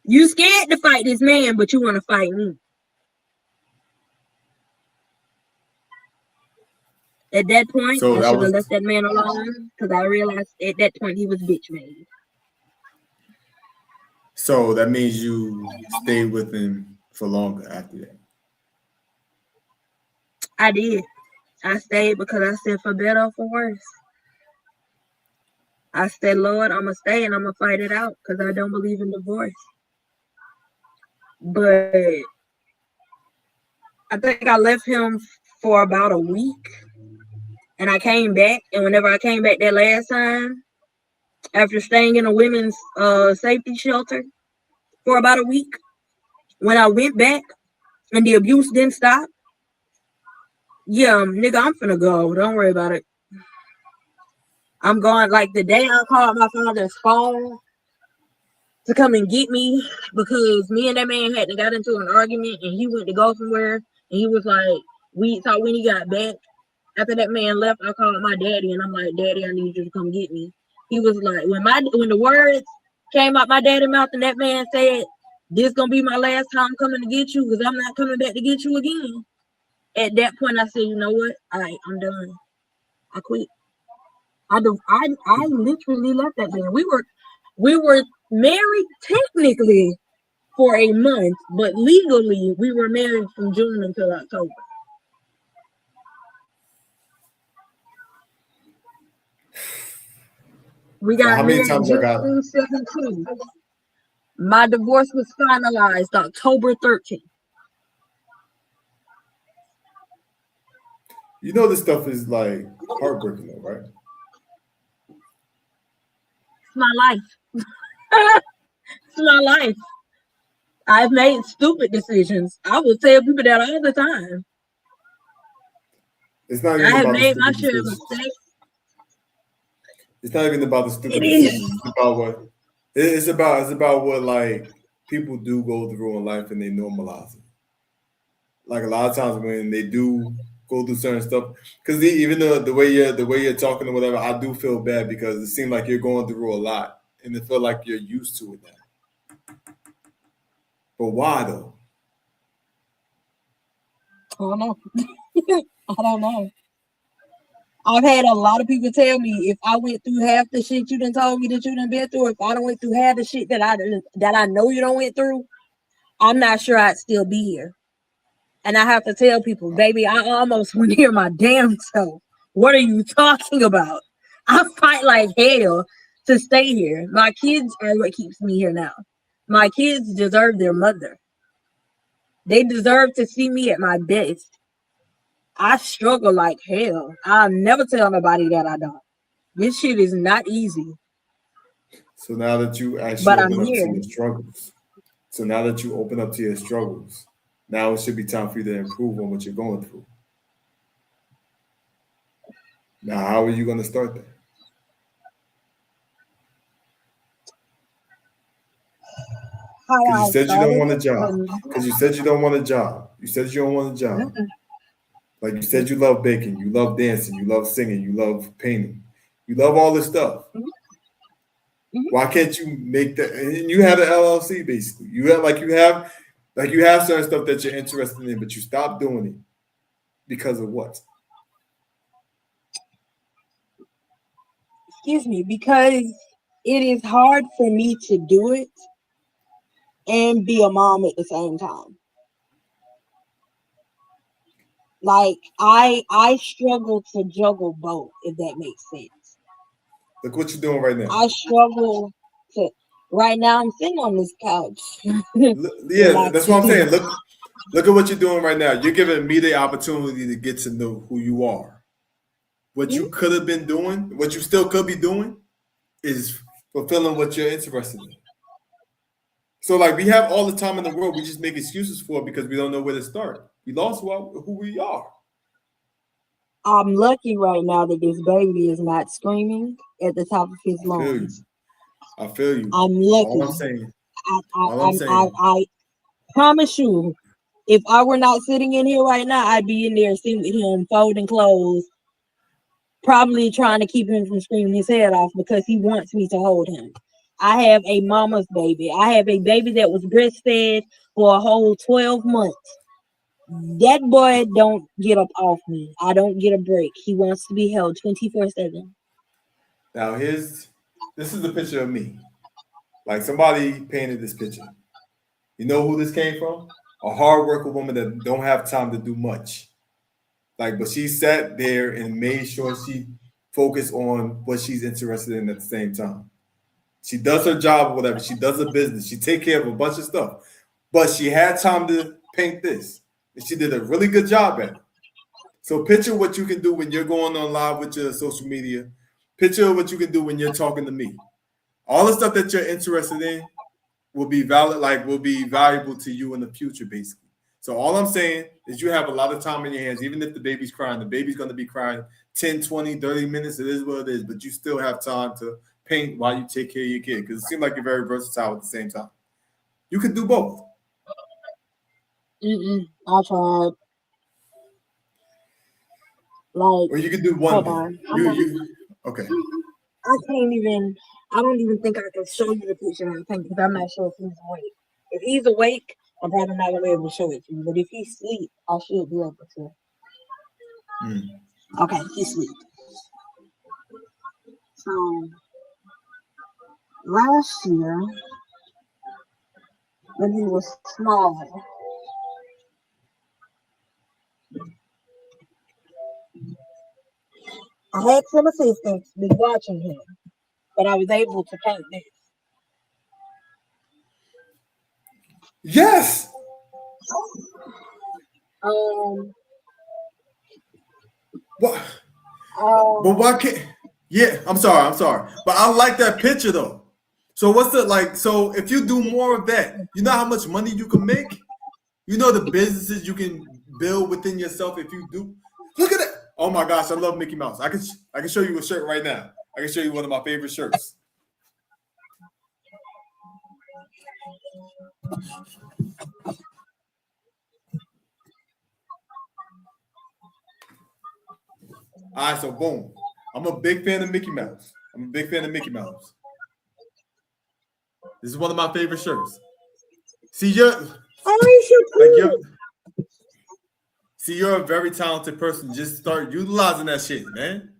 Speaker 2: You scared to fight this man, but you want to fight me. At that point, I should have left that man alone because I realized at that point he was bitch made.
Speaker 1: So that means you stayed with him for longer after that.
Speaker 2: I did. I stayed because I said for better or for worse. I said, Lord, I'm going to stay and I'm going to fight it out because I don't believe in divorce. But I think I left him for about a week and I came back. And whenever I came back that last time, after staying in a women's safety shelter for about a week, when I went back and the abuse didn't stop, yeah, nigga, I'm finna go. Don't worry about it. I'm going. Like the day I called my father's phone to come and get me because me and that man had got into an argument and he went to go somewhere and he was like, we thought when he got back, after that man left, I called my daddy and I'm like, Daddy, I need you to come get me. He was like, when the words came out my daddy's mouth and that man said, this gonna be my last time coming to get you because I'm not coming back to get you again. At that point, I said, you know what? All right, I'm done. I quit. I literally left that man. We were married technically for a month, but legally we were married from June until October. We
Speaker 1: So
Speaker 2: got
Speaker 1: how many
Speaker 2: married
Speaker 1: times I got?
Speaker 2: June 17th. My divorce was finalized October 13th.
Speaker 1: You know this stuff is like heartbreaking, though, right?
Speaker 2: It's my life. It's my life. I've made stupid decisions. I will tell people that all the time.
Speaker 1: It's not
Speaker 2: I
Speaker 1: even
Speaker 2: have
Speaker 1: about the
Speaker 2: made my
Speaker 1: stupid
Speaker 2: share of
Speaker 1: decisions.
Speaker 2: mistakes.
Speaker 1: It's not even about the
Speaker 2: It
Speaker 1: stupid
Speaker 2: is.
Speaker 1: decisions. It's about what it's about what like people do go through in life and they normalize it. Like a lot of times when they do go through certain stuff, because even the way you're talking or whatever, I do feel bad because it seems like you're going through a lot and it feel like you're used to it now. But why though?
Speaker 2: I don't know. I don't know. I've had a lot of people tell me if I went through half the shit you done told me that you done been through, if I don't went through half the shit that I know you don't went through, I'm not sure I'd still be here. And I have to tell people, baby, I almost went here my damn self. What are you talking about? I fight like hell to stay here. My kids are what keeps me here now. My kids deserve their mother. They deserve to see me at my best. I struggle like hell. I'll never tell nobody that I don't. This shit is not easy,
Speaker 1: So now that you actually
Speaker 2: but I'm
Speaker 1: open up to
Speaker 2: here.
Speaker 1: your struggles, so now that you open up to your struggles, now it should be time for you to improve on what you're going through. Now, how are you going to start that?
Speaker 2: How
Speaker 1: Because you
Speaker 2: I
Speaker 1: said you don't
Speaker 2: started
Speaker 1: want a
Speaker 2: it.
Speaker 1: job. Because you said you don't want a job. You said you don't want a job. Like you said, you love baking, you love dancing, you love singing, you love painting, you love all this stuff. Why can't you make that? And you have an LLC basically. You have certain stuff that you're interested in, but you stop doing it because of what?
Speaker 2: Excuse me, because it is hard for me to do it and be a mom at the same time. Like I struggle to juggle both, if that makes sense.
Speaker 1: Look what you're doing right now.
Speaker 2: I struggle to right now I'm sitting on this couch.
Speaker 1: Yeah, that's what I'm
Speaker 2: Relaxing.
Speaker 1: saying. Look at what you're doing right now. You're giving me the opportunity to get to know who you are. What you could have been doing, what you still could be doing, is fulfilling what you're interested in. So, like, we have all the time in the world. We just make excuses for it because we don't know where to start. We lost who we are.
Speaker 2: I'm lucky right now that this baby is not screaming at the top of his
Speaker 1: I feel you.
Speaker 2: lungs.
Speaker 1: I feel you.
Speaker 2: I'm
Speaker 1: All I'm
Speaker 2: lucky.
Speaker 1: saying.
Speaker 2: I I
Speaker 1: All I'm
Speaker 2: I'm,
Speaker 1: saying.
Speaker 2: I promise you, if I were not sitting in here right now, I'd be in there sitting with him, folding clothes, probably trying to keep him from screaming his head off because he wants me to hold him. I have a mama's baby. I have a baby that was breastfed for a whole 12 months. That boy don't get up off me. I don't get a break. He wants to be held 24/7.
Speaker 1: Now, this is a picture of me. Like somebody painted this picture. You know who this came from? A hard worker woman that don't have time to do much. Like, but she sat there and made sure she focused on what she's interested in at the same time. She does her job or whatever. She does her business. She take care of a bunch of stuff. But she had time to paint this. And she did a really good job at it. So picture what you can do when you're going on live with your social media. Picture what you can do when you're talking to me. All the stuff that you're interested in will be valid, like will be valuable to you in the future, basically. So all I'm saying is you have a lot of time in your hands. Even if the baby's crying, the baby's going to be crying 10, 20, 30 minutes. It is what it is. But you still have time to paint while you take care of your kid, because it seems like you're very versatile at the same time. You can do both.
Speaker 2: I tried. Like,
Speaker 1: or you can do one thing. You okay.
Speaker 2: I don't even think I can show you the picture I think, because I'm not sure if he's awake. If he's awake, I'm probably not gonna be able to show it to you. But if he's asleep, I should be able to. Okay, he's asleep. So last year, when he was small, I had some assistants was watching him, but I was able to paint this.
Speaker 1: Yes. What? But why can't? Yeah, I'm sorry. But I like that picture though. So what's the like? So if you do more of that, you know how much money you can make. You know the businesses you can build within yourself if you do. Look at it. Oh my gosh, I love Mickey Mouse. I can show you a shirt right now. I can show you one of my favorite shirts. All right, so boom. I'm a big fan of Mickey Mouse. This is one of my favorite shirts. See, you're a very talented person. Just start utilizing that shit, man.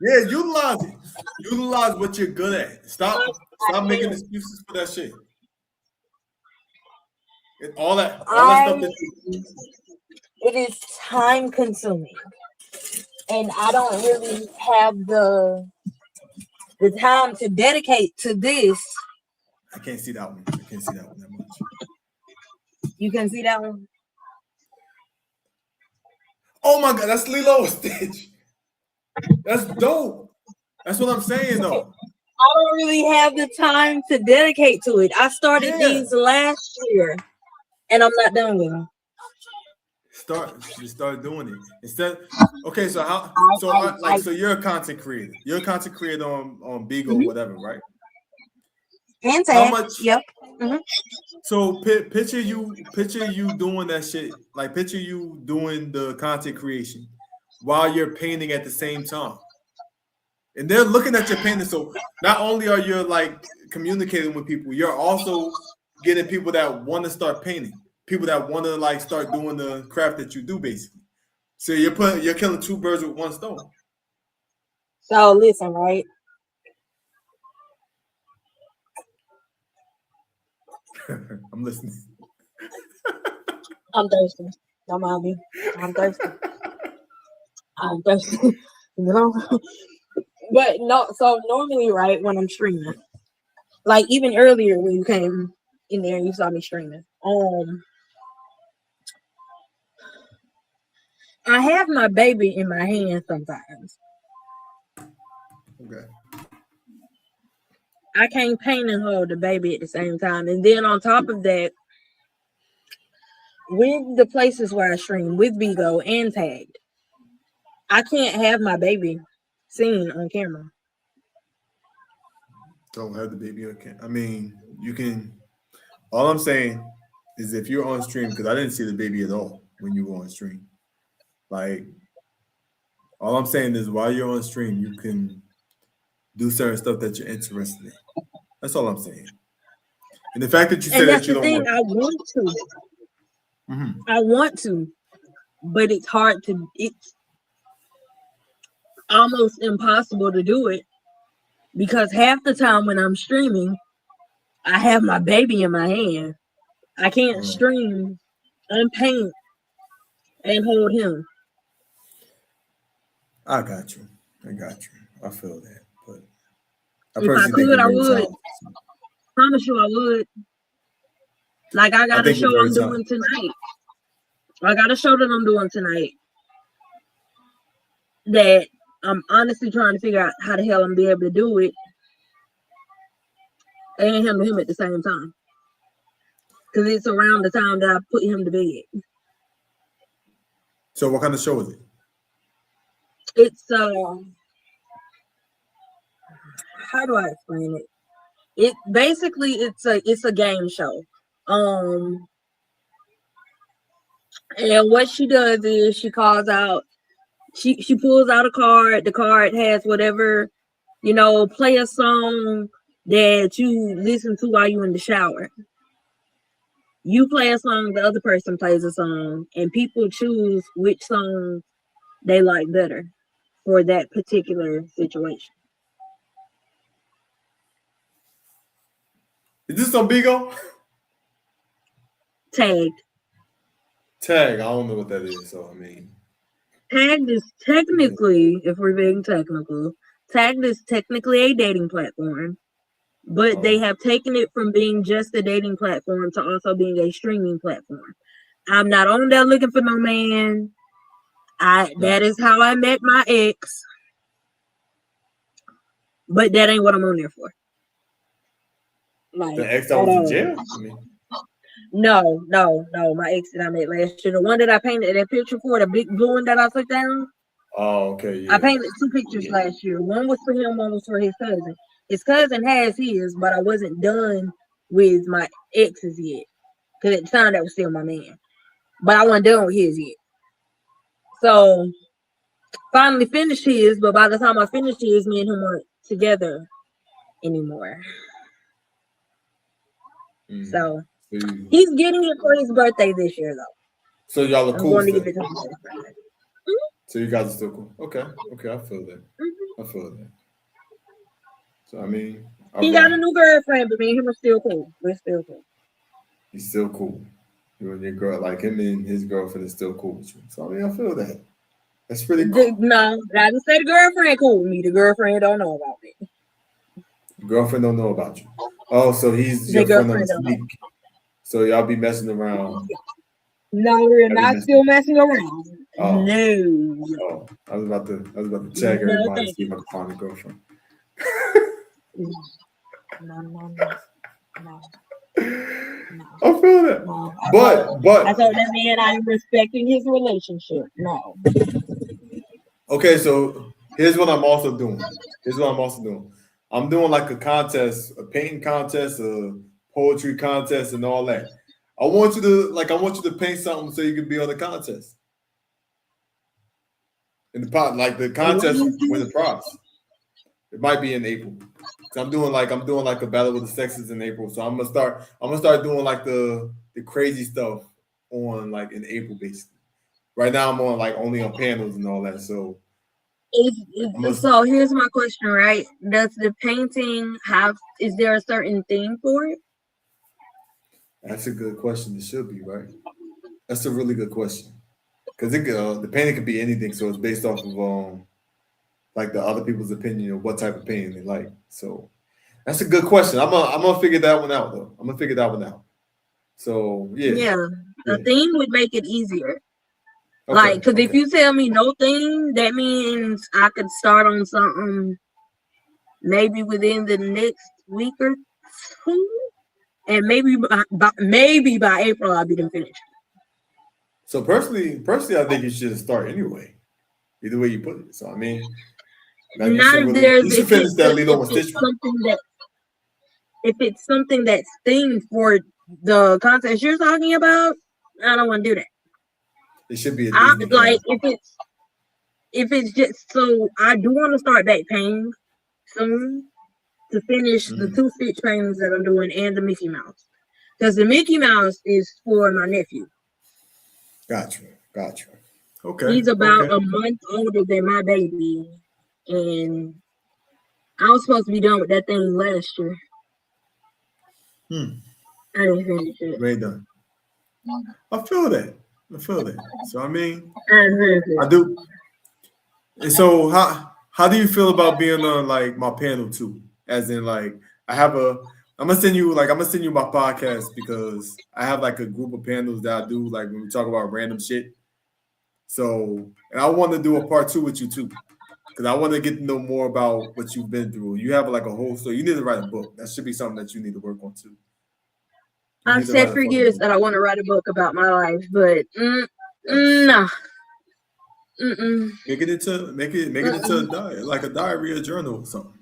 Speaker 1: Yeah, utilize it. Utilize what you're good at. Stop making excuses for that shit. And all that stuff that
Speaker 2: it is time consuming. And I don't really have the time to dedicate to this.
Speaker 1: I can't see that one. That much.
Speaker 2: You can see that one?
Speaker 1: Oh my God, that's Lilo Stitch. That's dope. That's what I'm saying though.
Speaker 2: I don't really have the time to dedicate to it. I started these last year and I'm not done with them.
Speaker 1: Start doing it. Instead, okay, so so you're a content creator. You're a content creator on Beagle or whatever, right?
Speaker 2: And how much? Yep.
Speaker 1: So picture you doing that shit. Like picture you doing the content creation while you're painting at the same time. And they're looking at your painting. So not only are you like communicating with people, you're also getting people that want to start painting, people that want to like start doing the craft that you do, basically. So you're killing two birds with one stone.
Speaker 2: So listen, right?
Speaker 1: I'm listening.
Speaker 2: I'm thirsty. Don't mind me. I'm thirsty. You know? But no, so normally, right, when I'm streaming, like even earlier when you came in there and you saw me streaming, I have my baby in my hand sometimes.
Speaker 1: Okay.
Speaker 2: I can't paint and hold the baby at the same time. And then on top of that, with the places where I stream, with Bigo and Tagged, I can't have my baby seen on camera.
Speaker 1: Don't have the baby on camera. I mean, you can. All I'm saying is if you're on stream, because I didn't see the baby at all when you were on stream. Like, all I'm saying is while you're on stream, you can do certain stuff that you're interested in. That's all I'm saying. And the fact that you said that you don't want
Speaker 2: I want to. I want to, but it's hard to. It's almost impossible to do it because half the time when I'm streaming, I have my baby in my hand. I can't stream and paint and hold him.
Speaker 1: I got you. I feel that, but I
Speaker 2: If I
Speaker 1: personally think
Speaker 2: could,
Speaker 1: it's
Speaker 2: I
Speaker 1: very
Speaker 2: would.
Speaker 1: tough.
Speaker 2: Promise you, I would. Like I
Speaker 1: I
Speaker 2: got a
Speaker 1: think
Speaker 2: show
Speaker 1: it's very
Speaker 2: I'm
Speaker 1: tough.
Speaker 2: doing tonight. I got a show that I'm doing tonight that I'm honestly trying to figure out how the hell I'm be able to do it and handle him at the same time. Because it's around the time that I put him to bed.
Speaker 1: So, what kind of show is it?
Speaker 2: It's how do I explain it? It basically it's a game show. And what she does is she calls out, she pulls out a card. The card has whatever, play a song that you listen to while you're in the shower. You play a song, the other person plays a song, and people choose which song they like better for that particular situation.
Speaker 1: Is this on Bigo?
Speaker 2: Tagged.
Speaker 1: Tag. I don't know what that is. So I mean,
Speaker 2: Tagged is technically, if we're being technical, Tagged is technically a dating platform, but they have taken it from being just a dating platform to also being a streaming platform. I'm not on there looking for no man. That is how I met my ex, but that ain't what I'm on there for. Like
Speaker 1: the ex that was in jail. I mean,
Speaker 2: no. My ex that I met last year, the one that I painted that picture for, the big blue one that I took down.
Speaker 1: oh, okay, yeah.
Speaker 2: I painted 2 pictures last year. One was for him, one was for his cousin. His cousin has his, but I wasn't done with my exes yet. Because at the time, that was still my man. But I wasn't done with his yet. So, finally finished his, but by the time I finished his, me and him weren't together anymore. So, he's getting it for his birthday this year, though.
Speaker 1: So, y'all are
Speaker 2: I'm
Speaker 1: cool
Speaker 2: going to
Speaker 1: still?
Speaker 2: give it to him.
Speaker 1: So, you guys are still cool? Okay, I feel that. I feel that. So, I mean,
Speaker 2: he got a new girlfriend, but me and him are still cool. We're still cool.
Speaker 1: He's still cool. You and your girl, like him and his girlfriend is still cool with you. So, I mean, I feel that. That's pretty cool.
Speaker 2: No, I didn't say the girlfriend cool with me. The girlfriend don't know about me.
Speaker 1: Girlfriend don't know about you. Oh, so he's your friend on the sneak. So y'all be messing around.
Speaker 2: No, we're not still messing around.
Speaker 1: Oh.
Speaker 2: No.
Speaker 1: Oh, I was about to check everybody to see if I could find a girlfriend.
Speaker 2: No.
Speaker 1: I feel that.
Speaker 2: No.
Speaker 1: But
Speaker 2: I told that man I'm respecting his relationship. No.
Speaker 1: Okay, so here's what I'm also doing. I'm doing like a contest, a painting contest, a poetry contest, and all that. I want you to paint something so you can be on the contest. In the pot, like the contest win the prize. It might be in April. So I'm doing like a battle with the sexes in April. So I'm gonna start doing like the crazy stuff on like in April basically. Right now I'm on like only on panels and all that. So
Speaker 2: so here's my question, right? Does the painting is there a certain theme for it?
Speaker 1: That's a good question. It should be, right? That's a really good question. Because the painting could be anything. So it's based off of like the other people's opinion of what type of painting they like. So that's a good question. I'm gonna figure that one out though. I'm gonna figure that one out. So yeah.
Speaker 2: A theme would make it easier.
Speaker 1: Okay,
Speaker 2: like, because if you tell me no theme, that means I could start on something maybe within the next week or two, and maybe by April I'll be done finished.
Speaker 1: So personally, I think you should start anyway. Either way you put it. So I mean, you should finish that Lilo and Stitch.
Speaker 2: If it's something that's themed for the contest you're talking about, I don't want to do that.
Speaker 1: It should be a Disney
Speaker 2: like if it's just so I do want to start back painting soon to finish the 2 Stitch paintings that I'm doing and the Mickey Mouse, because the Mickey Mouse is for my nephew.
Speaker 1: Gotcha. Okay.
Speaker 2: He's about a month older than my baby, and I was supposed to be done with that thing last year. I didn't finish it.
Speaker 1: Very done. I feel that. I feel that. So I mean,
Speaker 2: Exactly.
Speaker 1: I do. And so how do you feel about being on like my panel too? As in like I have a I'm gonna send you my podcast because I have like a group of panels that I do like when we talk about random shit. So and I want to do a part 2 with you too. Because I want to get to know more about what you've been through. You have like a whole story. You need to write a book. That should be something that you need to work on too. You
Speaker 2: I've
Speaker 1: need to write
Speaker 2: said
Speaker 1: a
Speaker 2: for
Speaker 1: fucking
Speaker 2: years
Speaker 1: book.
Speaker 2: that I want to write a book about my life, but
Speaker 1: That's
Speaker 2: nah, mm-mm,
Speaker 1: make it into a
Speaker 2: mm-mm.
Speaker 1: diary, like a diary or journal or something.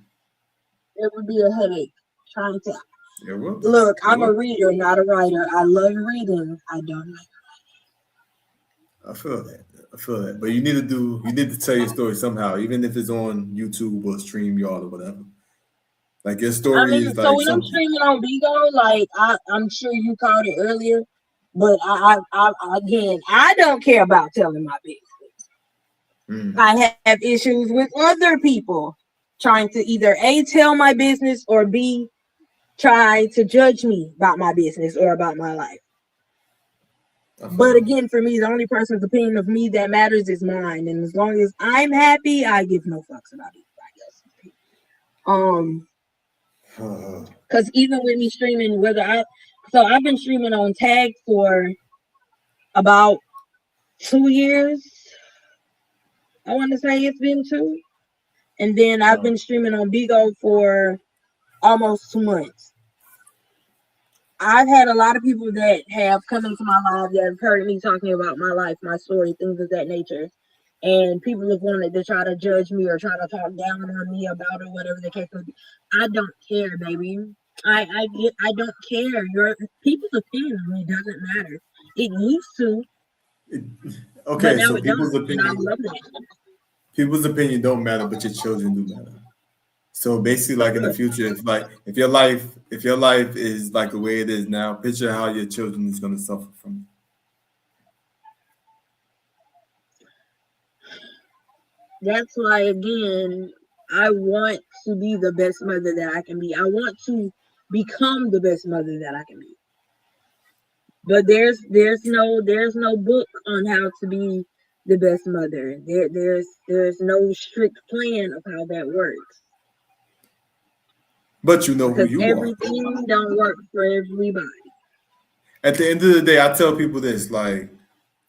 Speaker 2: It would be a headache trying to.
Speaker 1: It will be.
Speaker 2: Look,
Speaker 1: It
Speaker 2: I'm a
Speaker 1: will.
Speaker 2: reader, not a writer. I love reading. I don't like.
Speaker 1: I feel that. I feel that. But you need to tell your story somehow, even if it's on YouTube or StreamYard or whatever. Like your
Speaker 2: I
Speaker 1: story
Speaker 2: mean,
Speaker 1: is
Speaker 2: so
Speaker 1: like
Speaker 2: when I'm
Speaker 1: something.
Speaker 2: streaming on Bigo, like I'm sure you caught it earlier, but again, I don't care about telling my business.
Speaker 1: Mm.
Speaker 2: I have issues with other people trying to either A, tell my business, or B, try to judge me about my business or about my life.
Speaker 1: I feel
Speaker 2: But
Speaker 1: that.
Speaker 2: again, for me, the only person's opinion of me that matters is mine. And as long as I'm happy, I give no fucks about anybody else's opinion. Because even with me streaming, so I've been streaming on Tag for about 2 years. I want to say it's been 2. And then I've been streaming on Bigo for almost 2 months. I've had a lot of people that have come into my life that have heard me talking about my life, my story, things of that nature. And people have wanted to try to judge me or try to talk down on me about it, whatever the case may be. I don't care, baby. I don't care. Your people's opinion of me doesn't matter. It used to, but
Speaker 1: Okay,
Speaker 2: now
Speaker 1: so
Speaker 2: it don't, and I love that.
Speaker 1: people's opinion don't matter, but your children do matter. So basically,
Speaker 2: Of
Speaker 1: like in the
Speaker 2: course.
Speaker 1: future, if your life is like the way it is now, picture how your children is gonna suffer from
Speaker 2: That's why again, I want to be the best mother that I can be. I want to become the best mother that I can be. But there's no book on how to be the best mother. There's no strict plan of how that works
Speaker 1: but you know who
Speaker 2: because
Speaker 1: you are.
Speaker 2: everything don't work for everybody.
Speaker 1: At the end of the day, I tell people this: like,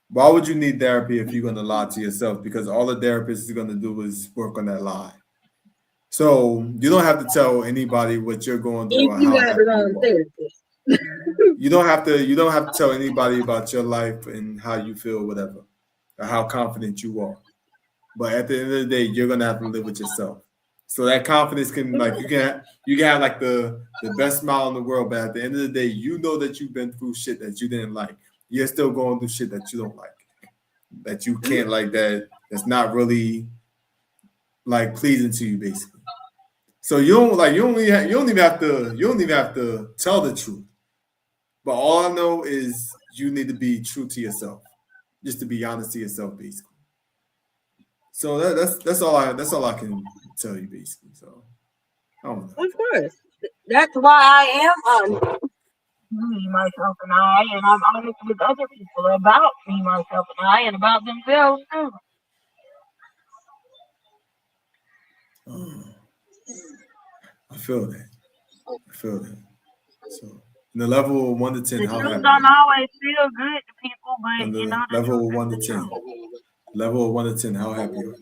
Speaker 1: why would you need therapy if you're gonna lie to yourself? Because all the therapist is gonna do is work on that lie. So you don't have to tell anybody what you're going through
Speaker 2: If
Speaker 1: or
Speaker 2: you
Speaker 1: how
Speaker 2: got the
Speaker 1: happy
Speaker 2: wrong
Speaker 1: you are.
Speaker 2: therapist.
Speaker 1: You don't have to tell anybody about your life and how you feel, whatever, or how confident you are. But at the end of the day, you're gonna have to live with yourself. So that confidence can like you can have like the best smile in the world, but at the end of the day, you know that you've been through shit that you didn't like. You're still going through shit that you don't like, that you can't like that's not really like pleasing to you, basically. So you don't even have to tell the truth. But all I know is you need to be true to yourself, just to be honest to yourself, basically. So that's all I can tell you, basically. So I don't know.
Speaker 2: Of course. That's why I am honest. Me, myself, and I, and I'm honest with other people about me, myself, and I, and about themselves too.
Speaker 1: Oh, I feel that. I feel that. So, in the level of 1 to 10,
Speaker 2: The
Speaker 1: how
Speaker 2: truth
Speaker 1: happy are
Speaker 2: don't
Speaker 1: you?
Speaker 2: always feel good to people, but
Speaker 1: On
Speaker 2: you know
Speaker 1: the
Speaker 2: the truth
Speaker 1: level of
Speaker 2: is
Speaker 1: 1 to
Speaker 2: the
Speaker 1: 10,
Speaker 2: truth.
Speaker 1: level of 1 to 10, how happy are you?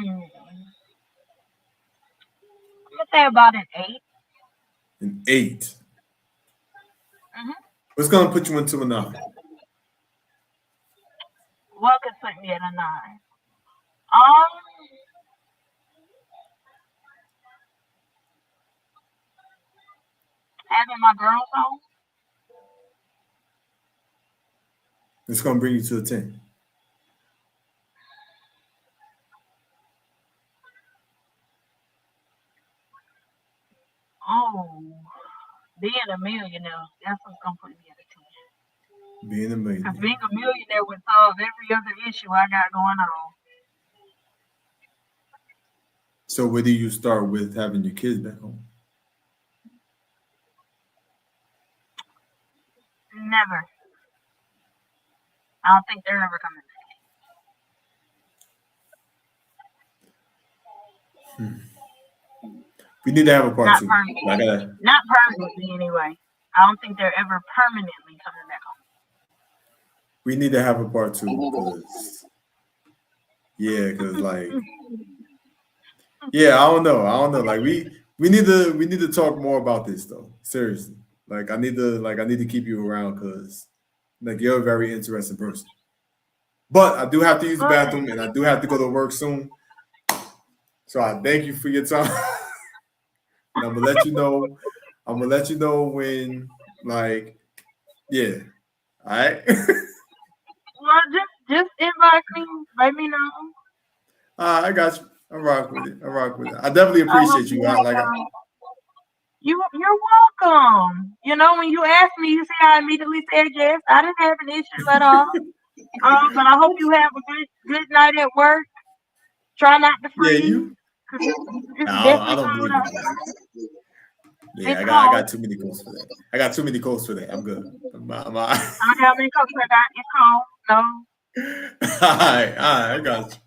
Speaker 2: Mm. I'm gonna say about an 8.
Speaker 1: An 8.
Speaker 2: Mm-hmm.
Speaker 1: What's gonna put you into a 9?
Speaker 2: What could put me at a 9? Um, having my girls home.
Speaker 1: It's gonna bring you to a 10.
Speaker 2: Oh, being a millionaire. That's what's gonna put me at a 10.
Speaker 1: Being a
Speaker 2: Because
Speaker 1: millionaire.
Speaker 2: being a millionaire would solve every other issue I got going on.
Speaker 1: So where do you start with having your kids back home?
Speaker 2: Never. I don't think they're ever coming back.
Speaker 1: We need to have a part
Speaker 2: Not
Speaker 1: 2.
Speaker 2: permanently. Not permanently, anyway. I don't think they're ever permanently coming back home.
Speaker 1: We need to have a part 2 because, like, I don't know. Like we need to talk more about this though. Seriously, like I need to keep you around because like you're a very interesting person. But I do have to use the bathroom and I do have to go to work soon. So I thank you for your time. And I'm gonna let you know. I'm gonna let you know when, like, yeah. All right.
Speaker 2: Well, just inbox me. Let me know.
Speaker 1: I got you. I rock with it. I definitely appreciate you.
Speaker 2: You're welcome. You know, when you asked me, you see, I immediately said yes. I didn't have an issue at all. But I hope you have a good night at work. Try not to freeze.
Speaker 1: You.
Speaker 2: It's
Speaker 1: I
Speaker 2: definitely
Speaker 1: don't
Speaker 2: cold
Speaker 1: believe
Speaker 2: out.
Speaker 1: Yeah, I got too many coats for that. I'm good.
Speaker 2: I don't have any coats I got. It's cold. No.
Speaker 1: All right, I got you.